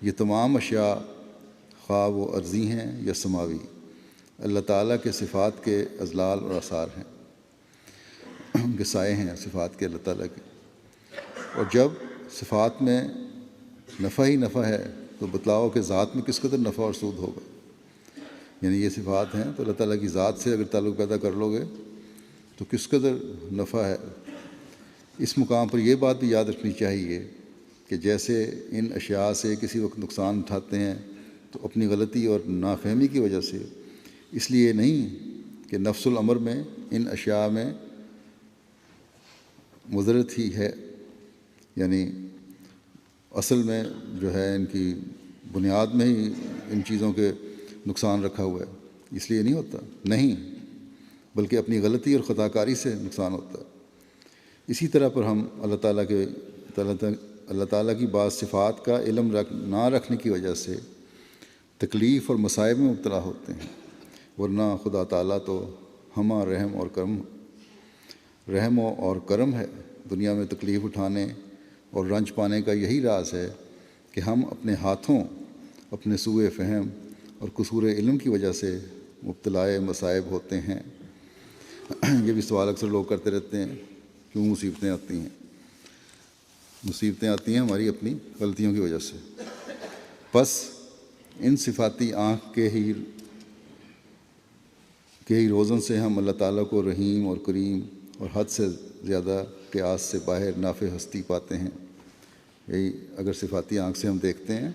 یہ تمام اشیاء خواہ وہ ارضی ہیں یا سماوی، اللہ تعالیٰ کے صفات کے اضلال اور آثار ہیں، ان کے سائے ہیں صفات کے اللہ تعالیٰ کے۔ اور جب صفات میں نفع ہی نفع ہے تو بتلاؤ کہ ذات میں کس قدر نفع اور سود ہوگا۔ یعنی یہ صفات ہیں تو اللہ تعالیٰ کی ذات سے اگر تعلق پیدا کر لو گے تو کس قدر نفع ہے۔ اس مقام پر یہ بات بھی یاد رکھنی چاہیے کہ جیسے ان اشیاء سے کسی وقت نقصان اٹھاتے ہیں تو اپنی غلطی اور نافہمی کی وجہ سے، اس لیے نہیں کہ نفس الامر میں ان اشیاء میں مضرت ہی ہے، یعنی اصل میں جو ہے ان کی بنیاد میں ہی ان چیزوں کے نقصان رکھا ہوا ہے، اس لیے نہیں ہوتا، نہیں، بلکہ اپنی غلطی اور خطا کاری سے نقصان ہوتا ہے۔ اسی طرح پر ہم اللہ اللہ تعالیٰ کی بعض صفات کا علم نہ رکھنے کی وجہ سے تکلیف اور مصائب میں مبتلا ہوتے ہیں، ورنہ خدا تعالیٰ تو ہمہ رحم اور کرم ہے۔ دنیا میں تکلیف اٹھانے اور رنج پانے کا یہی راز ہے کہ ہم اپنے ہاتھوں، اپنے سوء فہم اور قصور علم کی وجہ سے مبتلا مصائب ہوتے ہیں۔ یہ بھی سوال اکثر لوگ کرتے رہتے ہیں، کیوں مصیبتیں آتی ہیں؟ مصیبتیں آتی ہیں ہماری اپنی غلطیوں کی وجہ سے۔ بس ان صفاتی آنکھ کے ہی روزن سے ہم اللہ تعالیٰ کو رحیم اور کریم اور حد سے زیادہ قیاس سے باہر نافع ہستی پاتے ہیں۔ یہی اگر صفاتی آنکھ سے ہم دیکھتے ہیں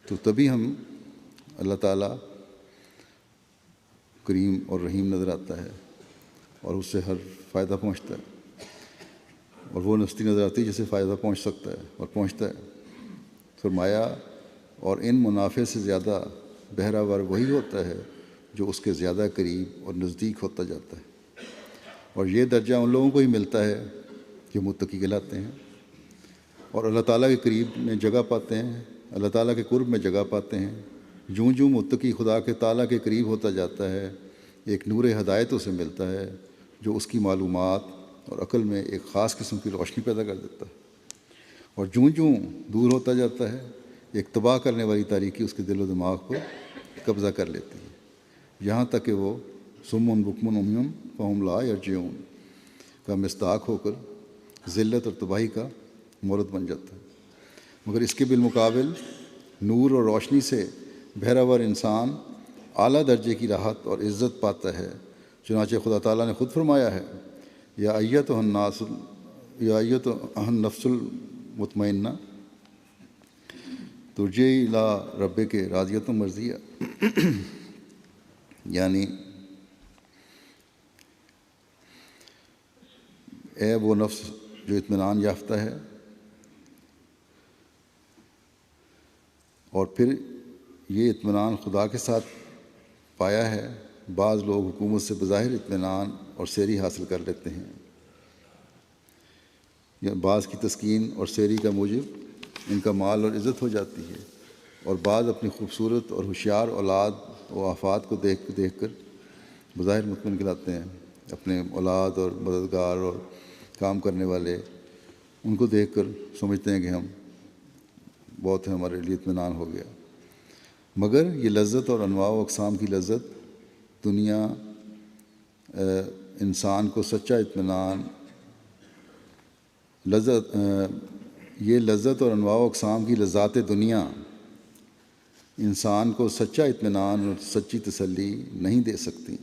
تو تبھی ہم اللہ تعالیٰ کریم اور رحیم نظر آتا ہے اور اس سے ہر فائدہ پہنچتا ہے، اور وہ نفسی نظر آتی ہے جسے فائدہ پہنچ سکتا ہے اور پہنچتا ہے۔ فرمایا اور ان منافع سے زیادہ بہراور وہی ہوتا ہے جو اس کے زیادہ قریب اور نزدیک ہوتا جاتا ہے، اور یہ درجہ ان لوگوں کو ہی ملتا ہے جو متقی کہلاتے ہیں اور اللہ تعالیٰ کے قریب میں جگہ پاتے ہیں، اللہ تعالیٰ کے قرب میں جگہ پاتے ہیں۔ جوں جوں متقی خدا کے تعالیٰ کے قریب ہوتا جاتا ہے، ایک نور ہدایت اسے ملتا ہے جو اس کی معلومات اور عقل میں ایک خاص قسم کی روشنی پیدا کر دیتا ہے، اور جوں جوں دور ہوتا جاتا ہے، ایک تباہ کرنے والی تاریکی اس کے دل و دماغ پر قبضہ کر لیتی ہے، یہاں تک کہ وہ سمن بکمن عمیٌ فہم لا یرجعون کا مصداق ہو کر ذلت اور تباہی کا مورد بن جاتا ہے۔ مگر اس کے بالمقابل نور اور روشنی سے بہراور انسان اعلیٰ درجے کی راحت اور عزت پاتا ہے۔ چنانچہ خدا تعالیٰ نے خود فرمایا ہے، یا ایتھا النفس المطمئنہ ترجعی الی ربک راضیۃ مرضیہ، یعنی اے وہ نفس جو اطمینان یافتہ ہے۔ اور پھر یہ اطمینان خدا کے ساتھ پایا ہے۔ بعض لوگ حکومت سے بظاہر اطمینان اور سیری حاصل کر لیتے ہیں، یا بعض کی تسکین اور سیری کا موجب ان کا مال اور عزت ہو جاتی ہے، اور بعض اپنی خوبصورت اور ہوشیار اولاد و آفات کو دیکھ کر بظاہر مطمئن کہلاتے ہیں۔ اپنے اولاد اور مددگار اور کام کرنے والے، ان کو دیکھ کر سمجھتے ہیں کہ ہم بہت ہے، ہمارے لیے اطمینان ہو گیا۔ مگر یہ لذت اور انواع و اقسام کی لذت دنیا انسان کو سچا اطمینان یہ لذت اور انواع و اقسام کی لذات دنیا انسان کو سچا اطمینان اور سچی تسلی نہیں دے سکتی،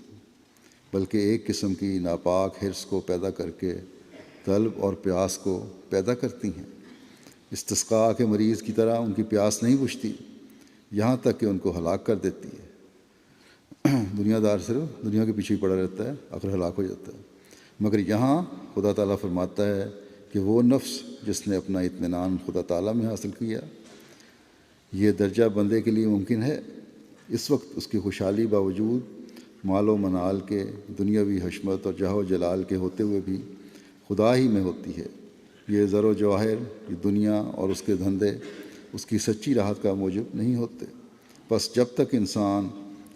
بلکہ ایک قسم کی ناپاک حرص کو پیدا کر کے طلب اور پیاس کو پیدا کرتی ہیں۔ استسقاء کے مریض کی طرح ان کی پیاس نہیں بجھتی، یہاں تک کہ ان کو ہلاک کر دیتی ہے۔ دنیا دار صرف دنیا کے پیچھے ہی پڑا رہتا ہے، آخر ہلاک ہو جاتا ہے۔ مگر یہاں خدا تعالیٰ فرماتا ہے کہ وہ نفس جس نے اپنا اطمینان خدا تعالیٰ میں حاصل کیا، یہ درجہ بندے کے لیے ممکن ہے۔ اس وقت اس کی خوشحالی باوجود مال و منال کے، دنیاوی حشمت اور جاہ و جلال کے ہوتے ہوئے بھی خدا ہی میں ہوتی ہے۔ یہ زر و جواہر، یہ دنیا اور اس کے دھندے اس کی سچی راحت کا موجب نہیں ہوتے۔ بس جب تک انسان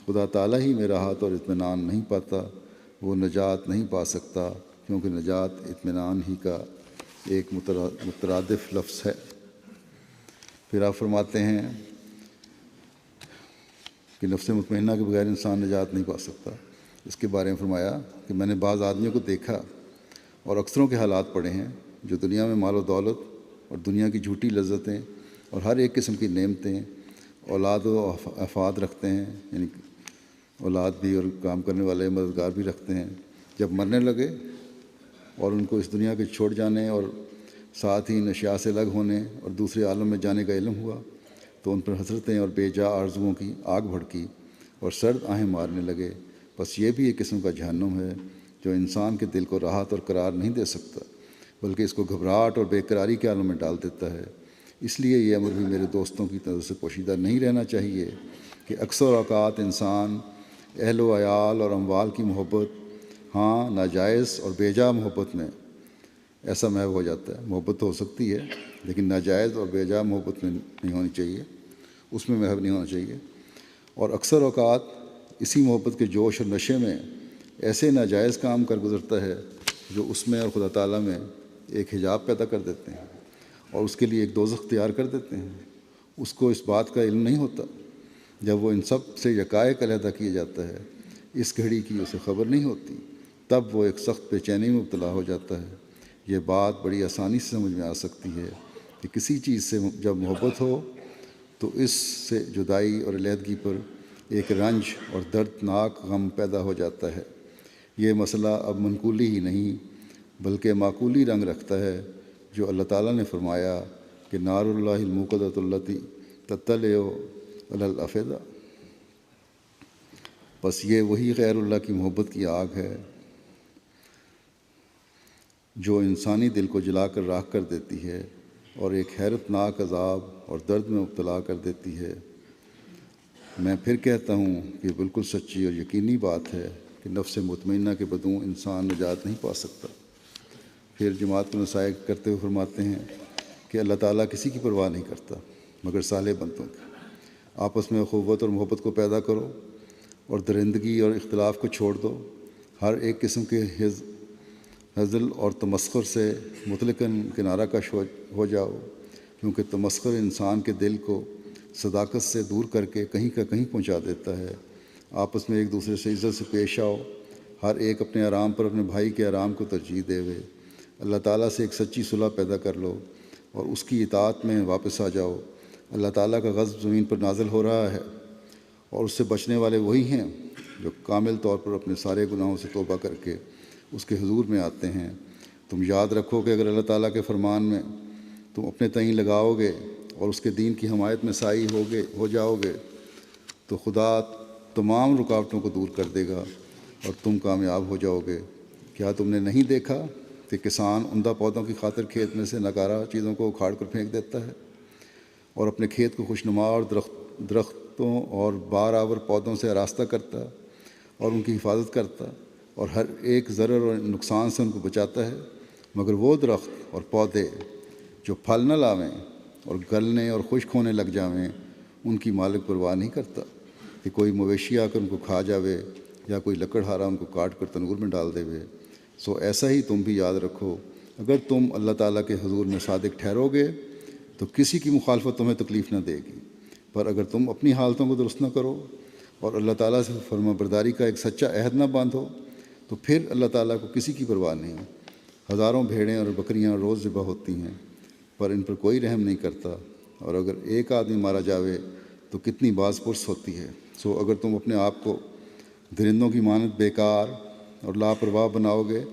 خدا تعالیٰ ہی میں راحت اور اطمینان نہیں پاتا، وہ نجات نہیں پا سکتا، کیونکہ نجات اطمینان ہی کا ایک مترادف لفظ ہے۔ پھر آپ فرماتے ہیں کہ نفس مطمئنہ کے بغیر انسان نجات نہیں پا سکتا۔ اس کے بارے میں فرمایا کہ میں نے بعض آدمیوں کو دیکھا اور اکثروں کے حالات پڑھے ہیں جو دنیا میں مال و دولت اور دنیا کی جھوٹی لذتیں اور ہر ایک قسم کی نعمتیں، اولاد و افاد رکھتے ہیں، یعنی اولاد بھی اور کام کرنے والے مددگار بھی رکھتے ہیں۔ جب مرنے لگے اور ان کو اس دنیا کے چھوڑ جانے اور ساتھ ہی نشیات سے الگ ہونے اور دوسرے عالم میں جانے کا علم ہوا تو ان پر حسرتیں اور بے جا آرزوؤں کی آگ بھڑکی اور سرد آہیں مارنے لگے۔ بس یہ بھی ایک قسم کا جہنم ہے جو انسان کے دل کو راحت اور قرار نہیں دے سکتا، بلکہ اس کو گھبراہٹ اور بے قراری کے عالم میں ڈال دیتا ہے۔ اس لیے یہ امر بھی میرے دوستوں کی نظر سے پوشیدہ نہیں رہنا چاہیے کہ اکثر اوقات انسان اہل و عیال اور اموال کی محبت، ہاں ناجائز اور بے جا محبت میں ایسا محو ہو جاتا ہے۔ محبت تو ہو سکتی ہے لیکن ناجائز اور بے جا محبت میں نہیں ہونی چاہیے، اس میں محو نہیں ہونا چاہیے۔ اور اکثر اوقات اسی محبت کے جوش اور نشے میں ایسے ناجائز کام کر گزرتا ہے جو اس میں اور خدا تعالیٰ میں ایک حجاب پیدا کر دیتے ہیں اور اس کے لیے ایک دوزخ تیار کر دیتے ہیں۔ اس کو اس بات کا علم نہیں ہوتا، جب وہ ان سب سے یکایک علیحدہ کیا جاتا ہے، اس گھڑی کی اسے خبر نہیں ہوتی، تب وہ ایک سخت بے چینی میں مبتلا ہو جاتا ہے۔ یہ بات بڑی آسانی سے سمجھ میں آ سکتی ہے کہ کسی چیز سے جب محبت ہو تو اس سے جدائی اور علیحدگی پر ایک رنج اور دردناک غم پیدا ہو جاتا ہے۔ یہ مسئلہ اب منقولی ہی نہیں بلکہ معقولی رنگ رکھتا ہے، جو اللہ تعالیٰ نے فرمایا کہ نار اللہ الموقدۃ التی تطلع علی الافئدہ، بس یہ وہی غیر اللہ کی محبت کی آگ ہے جو انسانی دل کو جلا کر راکھ کر دیتی ہے اور ایک حیرت ناک عذاب اور درد میں مبتلا کر دیتی ہے۔ میں پھر کہتا ہوں کہ بالکل سچی اور یقینی بات ہے کہ نفس مطمئنہ کے بدوں انسان نجات نہیں پا سکتا۔ پھر جماعت کو نصائح کرتے ہوئے فرماتے ہیں کہ اللہ تعالیٰ کسی کی پرواہ نہیں کرتا مگر صالح بندوں کی۔ آپس میں اخوت اور محبت کو پیدا کرو اور درندگی اور اختلاف کو چھوڑ دو۔ ہر ایک قسم کے ہزل اور تمسخر سے مطلقاً کنارہ کش ہو جاؤ، کیونکہ تمسخر انسان کے دل کو صداقت سے دور کر کے کہیں کا کہیں پہنچا دیتا ہے۔ آپس میں ایک دوسرے سے عزت سے پیش آؤ، ہر ایک اپنے آرام پر اپنے بھائی کے آرام کو ترجیح دے ہوئے اللہ تعالیٰ سے ایک سچی صلح پیدا کر لو اور اس کی اطاعت میں واپس آ جاؤ۔ اللہ تعالیٰ کا غضب زمین پر نازل ہو رہا ہے اور اس سے بچنے والے وہی ہیں جو کامل طور پر اپنے سارے گناہوں سے توبہ کر کے اس کے حضور میں آتے ہیں۔ تم یاد رکھو کہ اگر اللہ تعالیٰ کے فرمان میں تم اپنے تئیں لگاؤ گے اور اس کے دین کی حمایت میں سائی ہو جاؤ گے تو خدا تمام رکاوٹوں کو دور کر دے گا اور تم کامیاب ہو جاؤ گے۔ کیا تم نے نہیں دیکھا کہ کسان عمدہ پودوں کی خاطر کھیت میں سے ناکارہ چیزوں کو اکھاڑ کر پھینک دیتا ہے اور اپنے کھیت کو خوشنما اور درختوں اور بار آور پودوں سے آراستہ کرتا اور ان کی حفاظت کرتا اور ہر ایک ضرر اور نقصان سے ان کو بچاتا ہے؟ مگر وہ درخت اور پودے جو پھل نہ لاویں اور گلنے اور خشک ہونے لگ جاویں، ان کی مالک پرواہ نہیں کرتا کہ کوئی مویشی آ کر ان کو کھا جاوے یا کوئی لکڑہارا ان کو کاٹ کر تنور میں ڈال دے وے۔ سو ایسا ہی تم بھی یاد رکھو، اگر تم اللہ تعالیٰ کے حضور میں صادق ٹھہرو گے تو کسی کی مخالفت تمہیں تکلیف نہ دے گی، پر اگر تم اپنی حالتوں کو درست نہ کرو اور اللہ تعالیٰ سے فرما برداری کا ایک سچا عہد نہ باندھو تو پھر اللہ تعالیٰ کو کسی کی پرواہ نہیں۔ ہزاروں بھیڑیں اور بکریاں روز ذبح ہوتی ہیں پر ان پر کوئی رحم نہیں کرتا، اور اگر ایک آدمی مارا جاوے تو کتنی باز پرس ہوتی ہے۔ سو اگر تم اپنے آپ کو درندوں کی مانند بیکار اور لاپرواہ بناؤ گے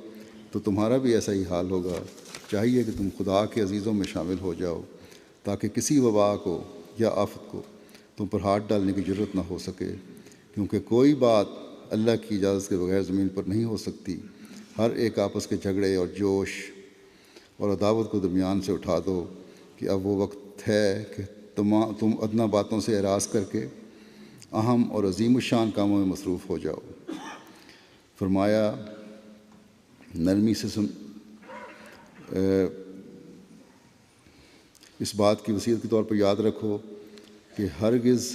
تو تمہارا بھی ایسا ہی حال ہوگا۔ چاہیے کہ تم خدا کے عزیزوں میں شامل ہو جاؤ تاکہ کسی وبا کو یا آفت کو تم پر ہاتھ ڈالنے کی ضرورت نہ ہو سکے، کیونکہ کوئی بات اللہ کی اجازت کے بغیر زمین پر نہیں ہو سکتی۔ ہر ایک آپس کے جھگڑے اور جوش اور عداوت کو درمیان سے اٹھا دو کہ اب وہ وقت ہے کہ تم ادنیٰ باتوں سے اعراض کر کے اہم اور عظیم الشان کاموں میں مصروف ہو جاؤ۔ فرمایا نرمی سے اس بات کی وصیت کے طور پر یاد رکھو کہ ہرگز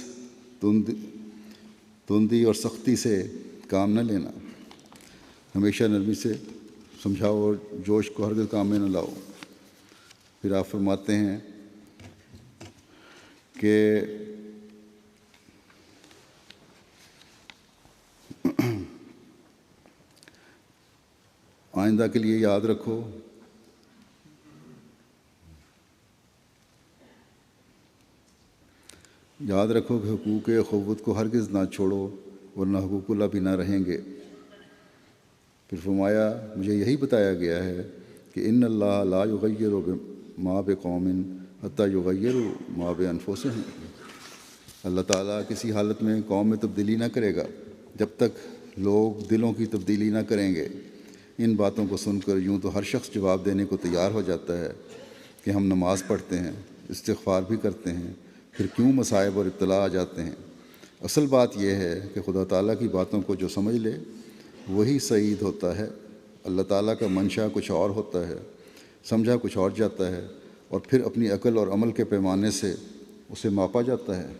تندی اور سختی سے کام نہ لینا، ہمیشہ نرمی سے سمجھاؤ اور جوش کو ہرگز کام میں نہ لاؤ۔ پھر آپ فرماتے ہیں کہ آئندہ کے لیے یاد رکھو کہ حقوق اخوت کو ہرگز نہ چھوڑو ورنہ حقوق اللہ بھی نہ رہیں گے۔ پھر فرمایا مجھے یہی بتایا گیا ہے کہ ان اللہ لا یغیر ما بقوم حتی یغیروا ما بانفسہم، اللہ تعالیٰ کسی حالت میں قوم میں تبدیلی نہ کرے گا جب تک لوگ دلوں کی تبدیلی نہ کریں گے۔ ان باتوں کو سن کر یوں تو ہر شخص جواب دینے کو تیار ہو جاتا ہے کہ ہم نماز پڑھتے ہیں، استغفار بھی کرتے ہیں، پھر کیوں مصائب اور ابتلا آ جاتے ہیں؟ اصل بات یہ ہے کہ خدا تعالیٰ کی باتوں کو جو سمجھ لے وہی سعید ہوتا ہے۔ اللہ تعالیٰ کا منشا کچھ اور ہوتا ہے، سمجھا کچھ اور جاتا ہے اور پھر اپنی عقل اور عمل کے پیمانے سے اسے ماپا جاتا ہے،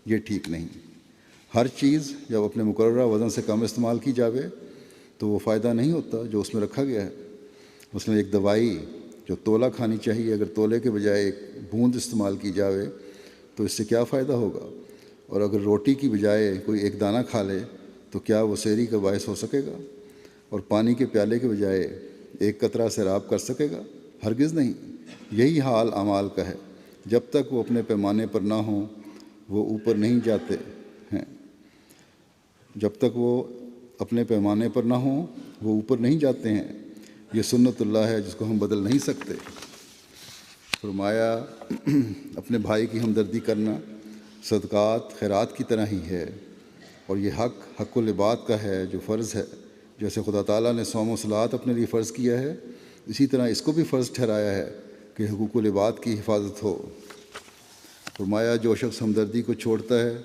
یہ ٹھیک نہیں۔ ہر چیز جب اپنے مقررہ وزن سے کم استعمال کی جاوے تو وہ فائدہ نہیں ہوتا جو اس میں رکھا گیا ہے۔ مثلا ایک دوائی جو تولہ کھانی چاہیے، اگر تولے کے بجائے ایک بوند استعمال کی جاوے تو اس سے کیا فائدہ ہوگا؟ اور اگر روٹی کی بجائے کوئی ایک دانہ کھا لے تو کیا وہ سحری کا باعث ہو سکے گا؟ اور پانی کے پیالے کے بجائے ایک قطرہ سیراب کر سکے گا؟ ہرگز نہیں۔ یہی حال اعمال کا ہے، جب تک وہ اپنے پیمانے پر نہ ہوں وہ اوپر نہیں جاتے ہیں۔ جب تک وہ اپنے پیمانے پر نہ ہوں وہ اوپر نہیں جاتے ہیں۔ یہ سنت اللہ ہے جس کو ہم بدل نہیں سکتے۔ فرمایا اپنے بھائی کی ہمدردی کرنا صدقات خیرات کی طرح ہی ہے، اور یہ حق العباد کا ہے جو فرض ہے۔ جیسے خدا تعالیٰ نے صوم و صلات اپنے لیے فرض کیا ہے، اسی طرح اس کو بھی فرض ٹھہرایا ہے کہ حقوق العباد کی حفاظت ہو۔ فرمایا جو شخص ہمدردی کو چھوڑتا ہے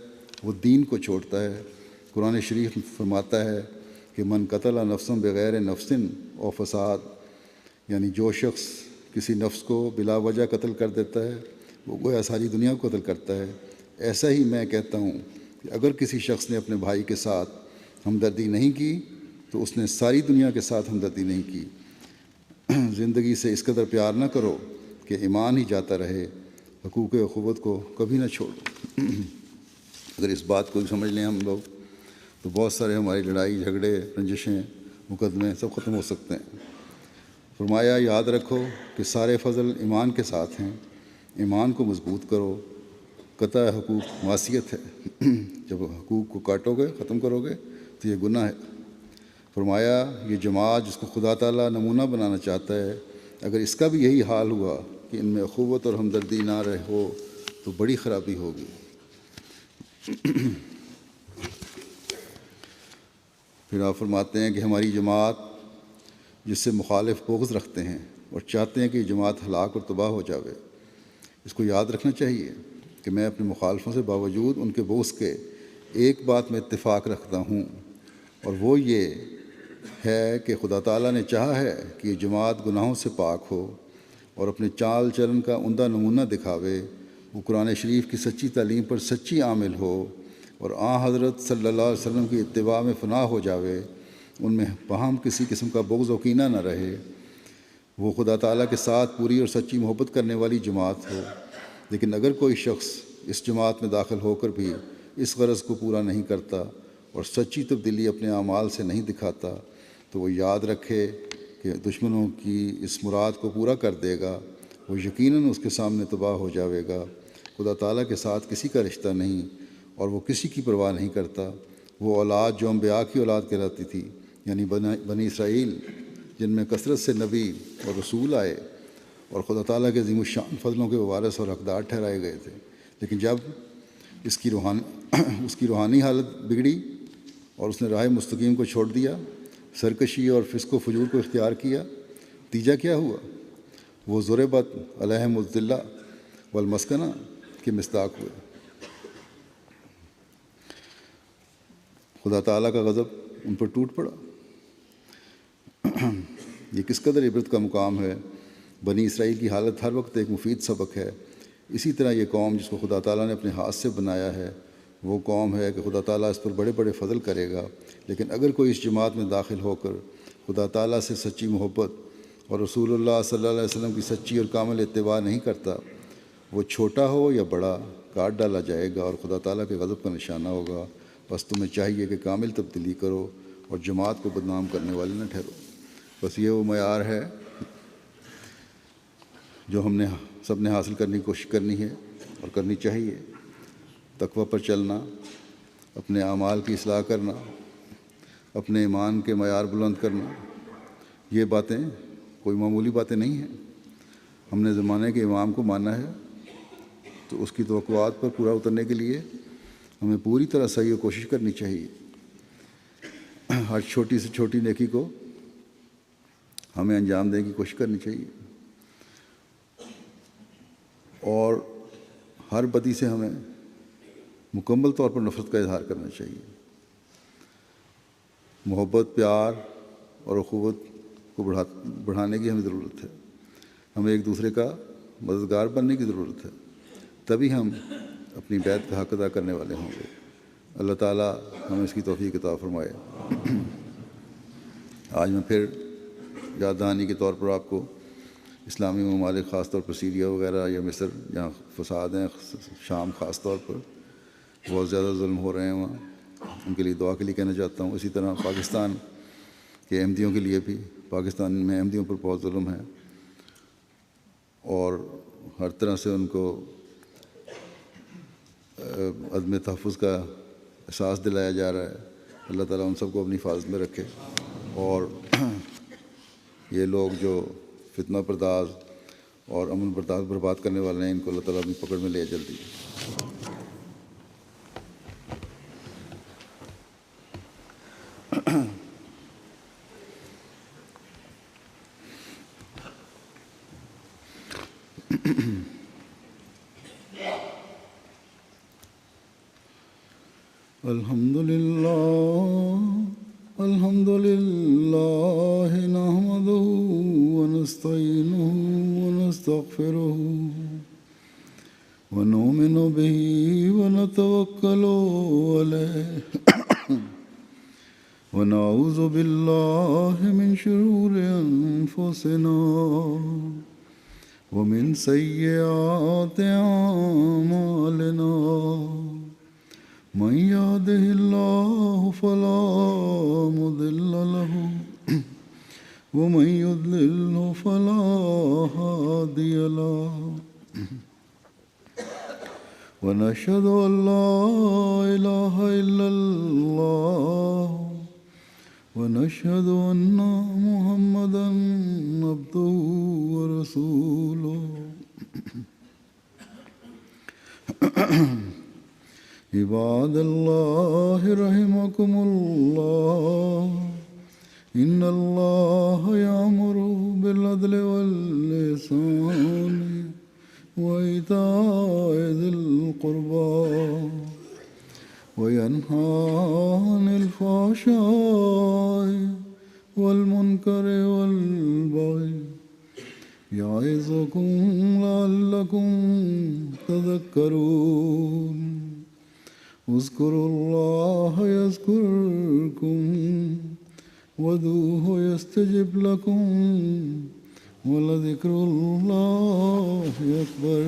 وہ دین کو چھوڑتا ہے۔ قرآن شریف فرماتا ہے کہ من قتل نفسا بغیر نفس او فساد، یعنی جو شخص کسی نفس کو بلا وجہ قتل کر دیتا ہے وہ گویا ساری دنیا کو قتل کرتا ہے۔ ایسا ہی میں کہتا ہوں کہ اگر کسی شخص نے اپنے بھائی کے ساتھ ہمدردی نہیں کی تو اس نے ساری دنیا کے ساتھ ہمدردی نہیں کی۔ زندگی سے اس قدر پیار نہ کرو کہ ایمان ہی جاتا رہے، حقوق اخوت کو کبھی نہ چھوڑو۔ اگر اس بات کو سمجھ لیں ہم لوگ تو بہت سارے ہماری لڑائی جھگڑے رنجشیں مقدمے سب ختم ہو سکتے ہیں۔ فرمایا یاد رکھو کہ سارے فضل ایمان کے ساتھ ہیں، ایمان کو مضبوط کرو۔ قطع حقوق معصیت ہے، جب حقوق کو کاٹو گے ختم کرو گے تو یہ گناہ ہے۔ فرمایا یہ جماعت جس کو خدا تعالیٰ نمونہ بنانا چاہتا ہے، اگر اس کا بھی یہی حال ہوا کہ ان میں اخوت اور ہمدردی نہ رہے ہو تو بڑی خرابی ہوگی۔ پھر آپ فرماتے ہیں کہ ہماری جماعت جس سے مخالف بغض رکھتے ہیں اور چاہتے ہیں کہ یہ جماعت ہلاک اور تباہ ہو جاوے، اس کو یاد رکھنا چاہیے کہ میں اپنے مخالفوں سے باوجود ان کے بغض کے ایک بات میں اتفاق رکھتا ہوں، اور وہ یہ ہے کہ خدا تعالیٰ نے چاہا ہے کہ یہ جماعت گناہوں سے پاک ہو اور اپنے چال چلن کا عمدہ نمونہ دکھاوے، وہ قرآن شریف کی سچی تعلیم پر سچی عامل ہو اور حضرت صلی اللہ علیہ وسلم کی اتباع میں فنا ہو جاوے، ان میں باہم کسی قسم کا بغض و کینہ نہ رہے، وہ خدا تعالیٰ کے ساتھ پوری اور سچی محبت کرنے والی جماعت ہو۔ لیکن اگر کوئی شخص اس جماعت میں داخل ہو کر بھی اس غرض کو پورا نہیں کرتا اور سچی تبدیلی اپنے اعمال سے نہیں دکھاتا تو وہ یاد رکھے کہ دشمنوں کی اس مراد کو پورا کر دے گا، وہ یقیناً اس کے سامنے تباہ ہو جاوے گا۔ خدا تعالیٰ کے ساتھ کسی کا رشتہ نہیں اور وہ کسی کی پرواہ نہیں کرتا۔ وہ اولاد جو انبیاء کی اولاد کہلاتی تھی، یعنی بنی اسرائیل، جن میں کثرت سے نبی اور رسول آئے اور خدا تعالیٰ کے عظیم الشان فضلوں کے وارث اور حقدار ٹھہرائے گئے تھے، لیکن جب اس کی روحانی حالت بگڑی اور اس نے راہ مستقیم کو چھوڑ دیا، سرکشی اور فسق و فجور کو اختیار کیا، نتیجہ کیا ہوا؟ وہ ضربت علیہم الذلہ والمسکنہ کے مصداق ہوئے۔ خدا تعالیٰ کا غضب ان پر ٹوٹ پڑا۔ یہ کس قدر عبرت کا مقام ہے۔ بنی اسرائیل کی حالت ہر وقت ایک مفید سبق ہے۔ اسی طرح یہ قوم جس کو خدا تعالیٰ نے اپنے ہاتھ سے بنایا ہے وہ قوم ہے کہ خدا تعالیٰ اس پر بڑے بڑے فضل کرے گا، لیکن اگر کوئی اس جماعت میں داخل ہو کر خدا تعالیٰ سے سچی محبت اور رسول اللہ صلی اللہ علیہ وسلم کی سچی اور کامل اتباع نہیں کرتا، وہ چھوٹا ہو یا بڑا کاٹ ڈالا جائے گا اور خدا تعالیٰ کے غضب کا نشانہ ہوگا۔ بس تمہیں چاہیے کہ کامل تبدیلی کرو اور جماعت کو بدنام کرنے والے نہ ٹھہرو۔ بس یہ وہ معیار ہے جو ہم نے سب نے حاصل کرنے کی کوشش کرنی ہے اور کرنی چاہیے۔ تقوی پر چلنا، اپنے اعمال کی اصلاح کرنا، اپنے ایمان کے معیار بلند کرنا، یہ باتیں کوئی معمولی باتیں نہیں ہیں۔ ہم نے زمانے کے امام کو ماننا ہے تو اس کی توقعات پر پورا اترنے کے لیے ہمیں پوری طرح صحیح کوشش کرنی چاہیے۔ ہر چھوٹی سے چھوٹی نیکی کو ہمیں انجام دینے کی کوشش کرنی چاہیے، اور ہر بدی سے ہمیں مکمل طور پر نفرت کا اظہار کرنا چاہیے۔ محبت، پیار اور اخوت کو بڑھانے کی ہمیں ضرورت ہے۔ ہمیں ایک دوسرے کا مددگار بننے کی ضرورت ہے، تبھی ہم اپنی بیعت کا حق ادا کرنے والے ہوں گے۔ اللہ تعالیٰ ہمیں اس کی توفیق عطا فرمائے۔ آج میں پھر یاد دہانی کے طور پر آپ کو اسلامی ممالک، خاص طور پر سیریا وغیرہ یا مصر جہاں فساد ہیں، شام خاص طور پر بہت زیادہ ظلم ہو رہے ہیں، وہاں ان کے لیے دعا کے لیے کہنا چاہتا ہوں۔ اسی طرح پاکستان کے احمدیوں کے لیے بھی، پاکستان میں احمدیوں پر بہت ظلم ہے اور ہر طرح سے ان کو عدم تحفظ کا احساس دلایا جا رہا ہے۔ اللہ تعالیٰ ان سب کو اپنی حفاظت میں رکھے، اور یہ لوگ جو فتنہ پرداز اور امن برباد کرنے والے ہیں، ان کو اللہ تعالیٰ اپنی پکڑ میں لے جلدی۔ الحمد لله نحمده ونستعينه ونستغفره ونؤمن به ونتوكل عليه ونعوذ بالله من شرور أنفسنا ومن سيئات أعمالنا، من يهده الله فلا مضل له ومن يضلل فلا هادي له، ونشهد أن لا إله إلا الله ونشهد أن محمدا عبده ورسوله۔ عباد الله رحمكم الله، إن الله يأمر بالعدل والإحسان وإيتاء ذي القربى وينهى عن الفحشاء والمنكر والبغي، يعظكم لعلكم تذكرون۔ اذكروا الله يذكركم وادعوه يستجب لكم ولذكر الله أكبر۔